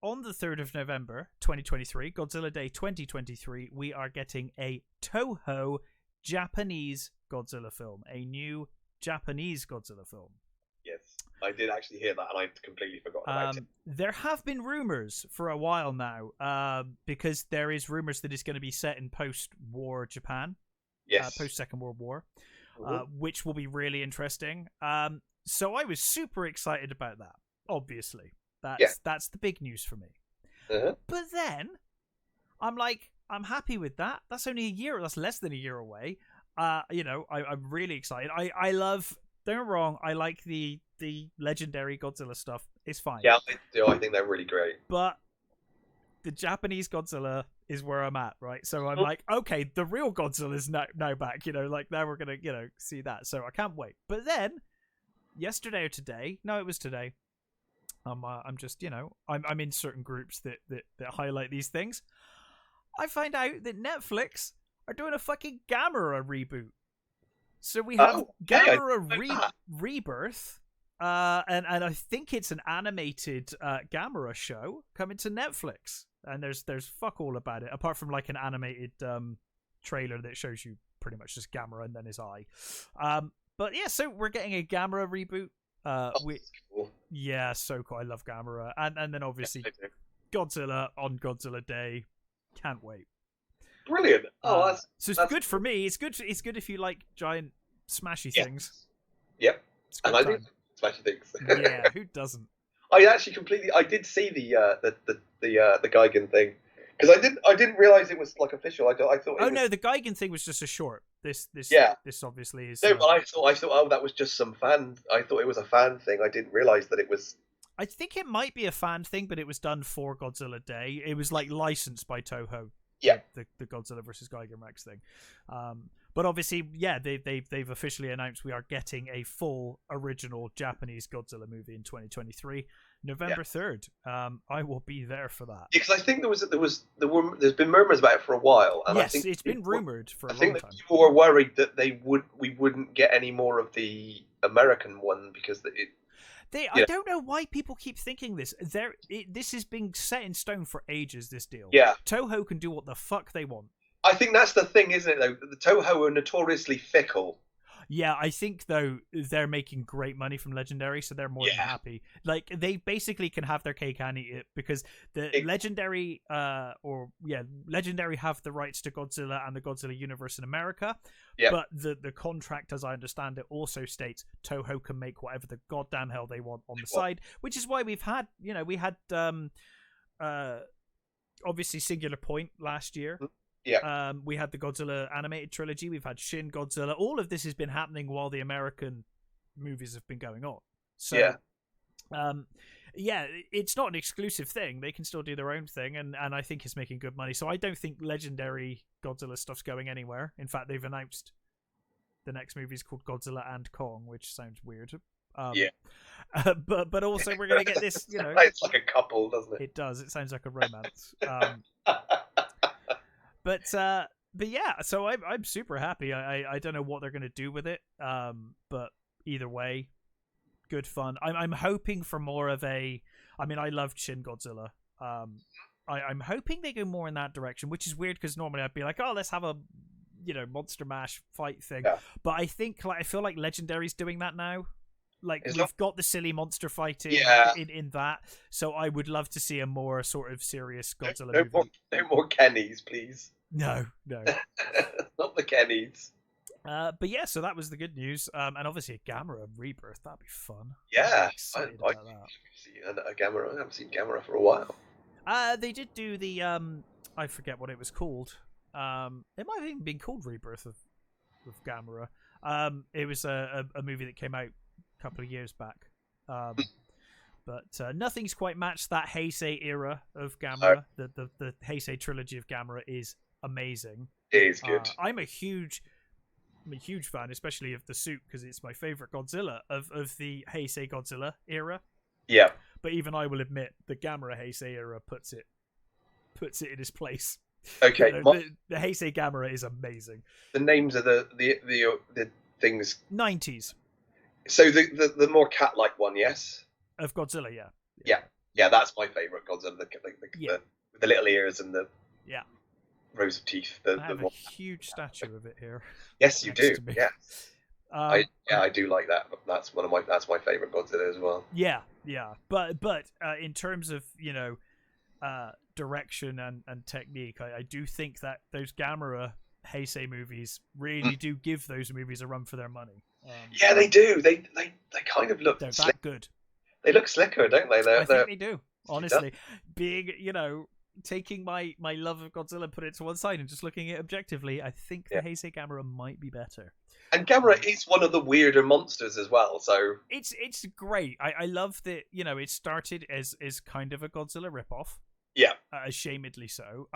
A: on the 3rd of November 2023, Godzilla Day 2023, we are getting a Toho Japanese Godzilla film, a new Japanese Godzilla film.
B: Yes, I did actually hear that, and I'd completely forgotten about it.
A: There have been rumors for a while now, because there is rumors that it's going to be set in post-war Japan, post-Second World War, which will be really interesting. So I was super excited about that. Obviously, that's the big news for me. But then I'm like, I'm happy with that. That's only a year. That's less than a year away. I'm really excited. I love. Don't get me wrong, I like the legendary Godzilla stuff. It's fine.
B: Yeah, I do. I think they're really great.
A: But the Japanese Godzilla is where I'm at, right? So I'm like, okay, the real Godzilla is now back. Like now we're gonna see that. So I can't wait. But then yesterday or today, no, it was today. I'm just I'm in certain groups that highlight these things. I find out that Netflix are doing a fucking Gamera reboot. So we have Gamera Rebirth, and I think it's an animated Gamera show coming to Netflix. And there's fuck all about it, apart from like an animated trailer that shows you pretty much just Gamera and then his eye. But yeah, so we're getting a Gamera reboot.
B: Cool.
A: Yeah, so cool. I love Gamera, and then obviously Godzilla on Godzilla Day. Can't wait.
B: Brilliant. So
A: it's good for me. It's good if you like giant smashy things.
B: Yep. And I do smashy things.
A: Yeah, who doesn't?
B: I actually I did see the Gigan thing, because I didn't realize it was like official. I thought.
A: No, the Gigan thing was just a short. This obviously is.
B: No, but I thought that was just some fan. I thought it was a fan thing. I didn't realize that it was.
A: I think it might be a fan thing, but it was done for Godzilla Day. It was like licensed by Toho.
B: Yeah,
A: the Godzilla versus Gigan Rex thing, but obviously, yeah, they've officially announced we are getting a full original Japanese Godzilla movie in 2023, November 3rd. I will be there for that.
B: Because I think there's been murmurs about it for a while, and
A: yes,
B: I think
A: it's been rumored for a long time. I think
B: people were worried that we wouldn't get any more of the American one because
A: I don't know why people keep thinking this. This has been set in stone for ages, this deal.
B: Yeah.
A: Toho can do what the fuck they want.
B: I think that's the thing, isn't it, though? The Toho are notoriously fickle.
A: Yeah, I think, though, they're making great money from Legendary, so they're more than happy. Like, they basically can have their cake and eat it, because the Legendary, Legendary have the rights to Godzilla and the Godzilla universe in America, but the contract, as I understand it, also states Toho can make whatever the goddamn hell they want on the side, which is why we've had, obviously Singular Point last year.
B: Yeah.
A: We had the Godzilla animated trilogy. We've had Shin Godzilla. All of this has been happening while the American movies have been going on. So, it's not an exclusive thing. They can still do their own thing, and I think it's making good money. So I don't think Legendary Godzilla stuff's going anywhere. In fact, they've announced the next movie is called Godzilla and Kong, which sounds weird. But also we're going to get this,
B: It's like a couple, doesn't it?
A: It does. It sounds like a romance. But yeah, so I'm super happy. I don't know what they're going to do with it, but either way, good fun. I'm hoping for more of a. I mean, I loved Shin Godzilla. I'm hoping they go more in that direction, which is weird because normally I'd be like, oh, let's have a Monster Mash fight thing. Yeah. But I feel like Legendary's doing that now. Like we've got the silly monster fighting in that, so I would love to see a more sort of serious Godzilla movie.
B: No more Kennys, please.
A: No.
B: Not the Kennys.
A: But yeah, so that was the good news. And obviously a Gamera rebirth, that'd be fun.
B: Yeah, I haven't seen Gamera for a while.
A: They did do the I forget what it was called. It might have even been called Rebirth of Gamera. It was a movie that came out a couple of years back. But nothing's quite matched that Heisei era of Gamera. The Heisei trilogy of Gamera is amazing.
B: It is good.
A: I'm a huge fan, especially of the suit, because it's my favorite Godzilla of the Heisei Godzilla era.
B: Yeah.
A: But even I will admit the Gamera Heisei era puts it puts it in its place.
B: Okay,
A: the Heisei Gamera is amazing.
B: The names of the things.
A: 90s.
B: So the more cat-like one, yes.
A: Of Godzilla, yeah.
B: Yeah. That's my favorite Godzilla. The little ears and the rows of teeth.
A: I have a huge statue of it here.
B: Yes, you do. Yeah. I do like that. That's my favorite Godzilla as well.
A: Yeah. But in terms of direction and technique, I do think that those Gamera Heisei movies really do give those movies a run for their money.
B: Yeah, they do. They kind of look.
A: They're that good.
B: They look slicker, don't they?
A: I think they do. Honestly, being taking my love of Godzilla and put it to one side and just looking at it objectively, I think the Heisei Gamera might be better.
B: And Gamera is one of the weirder monsters as well, so
A: it's great. I love that it started as kind of a Godzilla ripoff.
B: Yeah,
A: ashamedly so.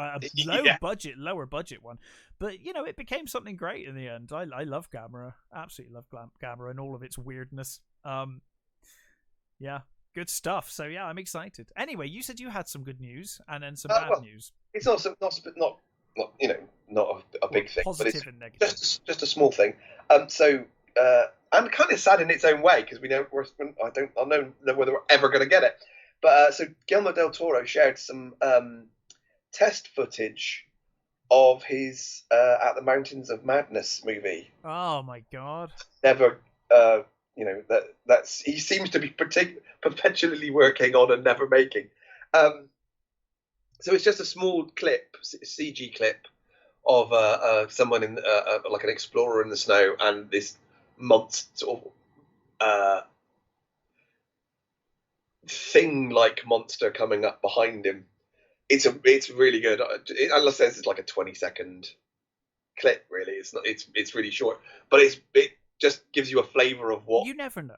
A: Lower budget one, but it became something great in the end. I love Gamera, absolutely love Gamera and all of its weirdness. Good stuff. So I'm excited. Anyway, you said you had some good news and then some bad news.
B: It's also not a big thing,
A: positive
B: but it's
A: and negative.
B: just a small thing. So I'm kind of sad in its own way because I don't know whether we're ever going to get it. But so Guillermo del Toro shared some test footage of his At the Mountains of Madness movie.
A: Oh my god!
B: Never, that's he seems to be perpetually working on and never making. So it's just a small clip, CG clip of someone in like an explorer in the snow and this monster thing-like monster coming up behind him. It's really good. Unless it's like a 20-second clip, really. It's really short, but it just gives you a flavour of what
A: you never know.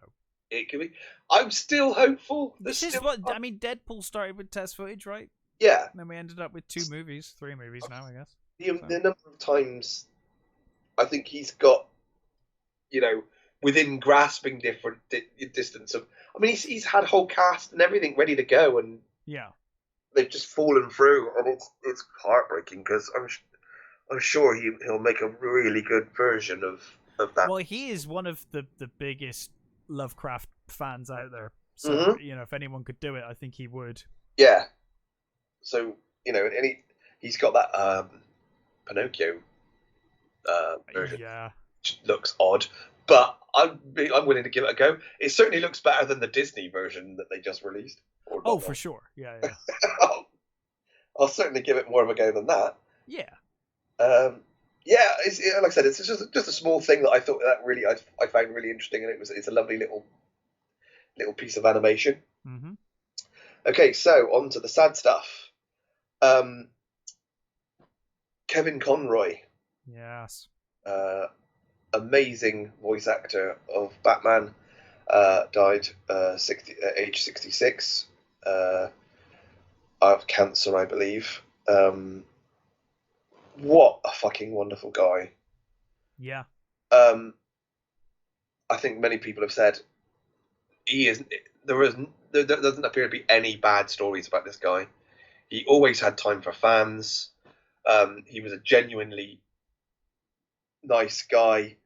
B: It could be. I'm still hopeful.
A: Deadpool started with test footage, right?
B: Yeah.
A: And then we ended up with 3 movies now, I guess.
B: The number of times I think he's got, within grasping different distance of. I mean, he's had a whole cast and everything ready to go, and they've just fallen through, and it's heartbreaking because I'm sure he'll make a really good version of that.
A: Well, he is one of the biggest Lovecraft fans out there, so if anyone could do it, I think he would.
B: Yeah. So and he's got that Pinocchio version.
A: Yeah.
B: Which looks odd, but I'm willing to give it a go. It certainly looks better than the Disney version that they just released.
A: For sure. Yeah.
B: I'll certainly give it more of a go than that.
A: Yeah.
B: It's, like I said, it's just a small thing that I thought that really I found really interesting, and it's a lovely little piece of animation.
A: Mm-hmm.
B: Okay, so on to the sad stuff. Kevin Conroy.
A: Yes.
B: Amazing voice actor of Batman, died age 66 of cancer, I believe. What a fucking wonderful guy.
A: Yeah.
B: I think many people have said there doesn't appear to be any bad stories about this guy. He always had time for fans. He was a genuinely nice guy,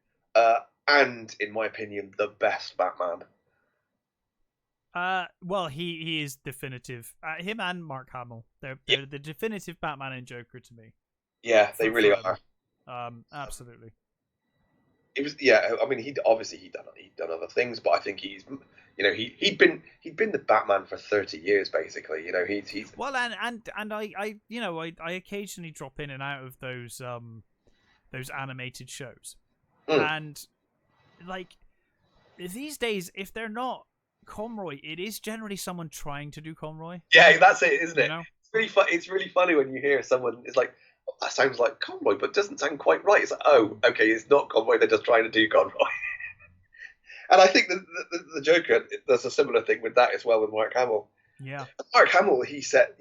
B: and in my opinion, the best Batman.
A: Well, he is definitive. Him and Mark Hamill, they're the definitive Batman and Joker to me.
B: Yeah, they really are.
A: Absolutely.
B: It was. Yeah, I mean, he'd done other things, but I think he's he'd been the Batman for 30 years basically. He's
A: well, and I occasionally drop in and out of those animated shows, and like these days, if they're not Conroy, it is generally someone trying to do Conroy.
B: Yeah, that's it, isn't it? It's really funny when you hear someone is like, oh, that sounds like Conroy, but doesn't sound quite right. It's like, oh, okay, it's not Conroy. They're just trying to do Conroy. And I think the Joker, there's a similar thing with that as well with Mark Hamill.
A: Yeah.
B: Mark Hamill, he said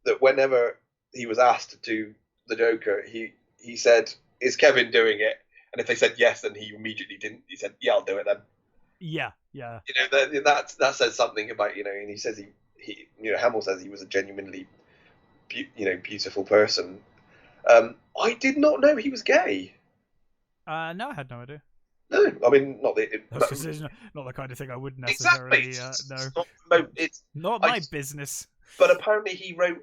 B: that whenever he was asked to do the Joker, he said, "Is Kevin doing it?" And if they said yes, then he immediately didn't. He said, "Yeah, I'll do it then."
A: Yeah.
B: That says something about and he says he Hamill says he was a genuinely beautiful person. I did not know he was gay.
A: No, I had no idea.
B: No, I mean not the.
A: It's not the kind of thing I would necessarily know.
B: It's
A: not my business.
B: But apparently he wrote.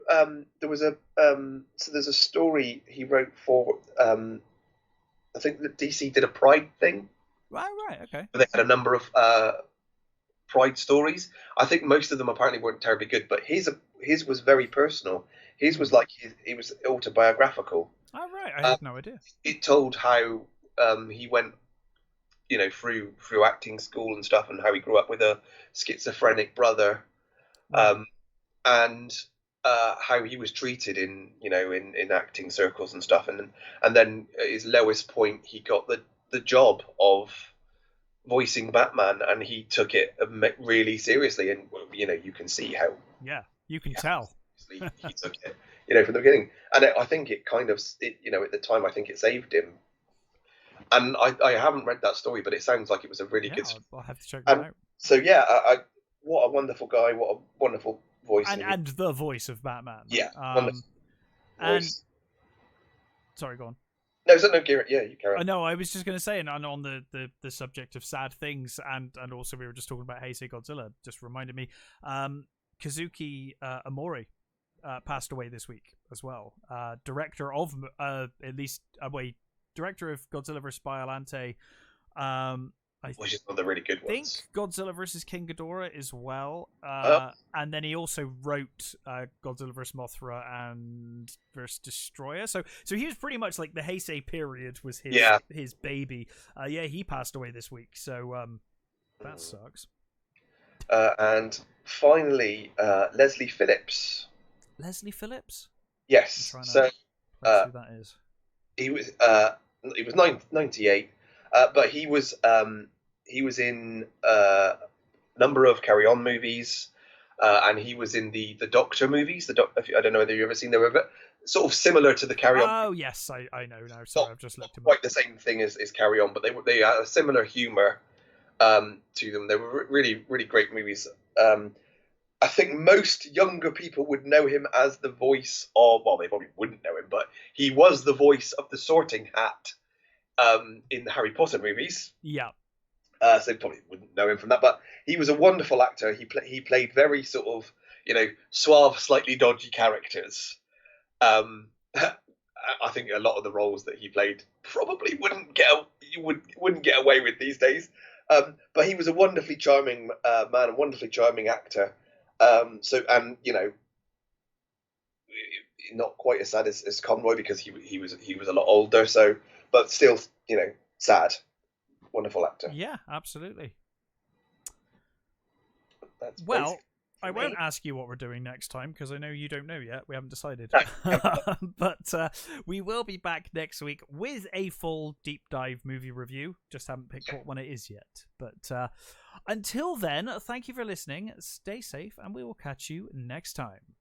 B: There was a so there's a story he wrote for. I think that DC did a Pride thing.
A: Right, okay.
B: But they had a number of Pride stories. I think most of them apparently weren't terribly good, but his was very personal. His was like he was autobiographical.
A: Oh right, I had no idea.
B: It told how he went, through acting school and stuff, and how he grew up with a schizophrenic brother, and how he was treated in acting circles and stuff, and then at his lowest point, he got the job of voicing Batman, and he took it really seriously, and you can see how.
A: Yeah, you can tell.
B: He took it, from the beginning, and I think it kind of, at the time, I think it saved him. And I haven't read that story, but it sounds like it was a really good.
A: I'll have to check that out.
B: So yeah, what a wonderful guy! What a wonderful voice!
A: And the voice of Batman.
B: Yeah.
A: And sorry, go on.
B: No, Garrett. Yeah, you carry on.
A: No, I was just going to say, and on the subject of sad things, and also we were just talking about Heisei Godzilla. Just reminded me, Kazuki Amori passed away this week as well. Director of director of Godzilla vs. Biollante.
B: Which is one of the really good
A: ones. I think Godzilla vs. King Ghidorah as well. And then he also wrote Godzilla vs. Mothra and vs. Destroyer. So he was pretty much like the Heisei period was his baby. He passed away this week. So that sucks.
B: And finally, Leslie Phillips.
A: Leslie Phillips?
B: Yes. So
A: who that is.
B: He was 98, but he was in a number of Carry On movies, and he was in the Doctor movies. I don't know whether you've ever seen them, but sort of similar to the Carry On.
A: Oh yes, I know now. Sorry, I've just looked.
B: Not quite the same thing as Carry On, but they had a similar humour to them. They were really, really great movies. I think most younger people would know him as the voice of, well, they probably wouldn't know him, but he was the voice of the Sorting Hat in the Harry Potter movies.
A: Yeah.
B: So probably wouldn't know him from that, but he was a wonderful actor. He played very sort of, suave, slightly dodgy characters. I think a lot of the roles that he played probably wouldn't get away with these days. But he was a wonderfully charming man, a wonderfully charming actor. Not quite as sad as Conroy, because he was a lot older. So, but still, sad. Wonderful actor.
A: Yeah, absolutely.
B: That's
A: well, I won't ask you what we're doing next time, because I know you don't know yet. We haven't decided. But we will be back next week with a full deep dive movie review. Just haven't picked what one it is yet. But until then, thank you for listening. Stay safe, and we will catch you next time.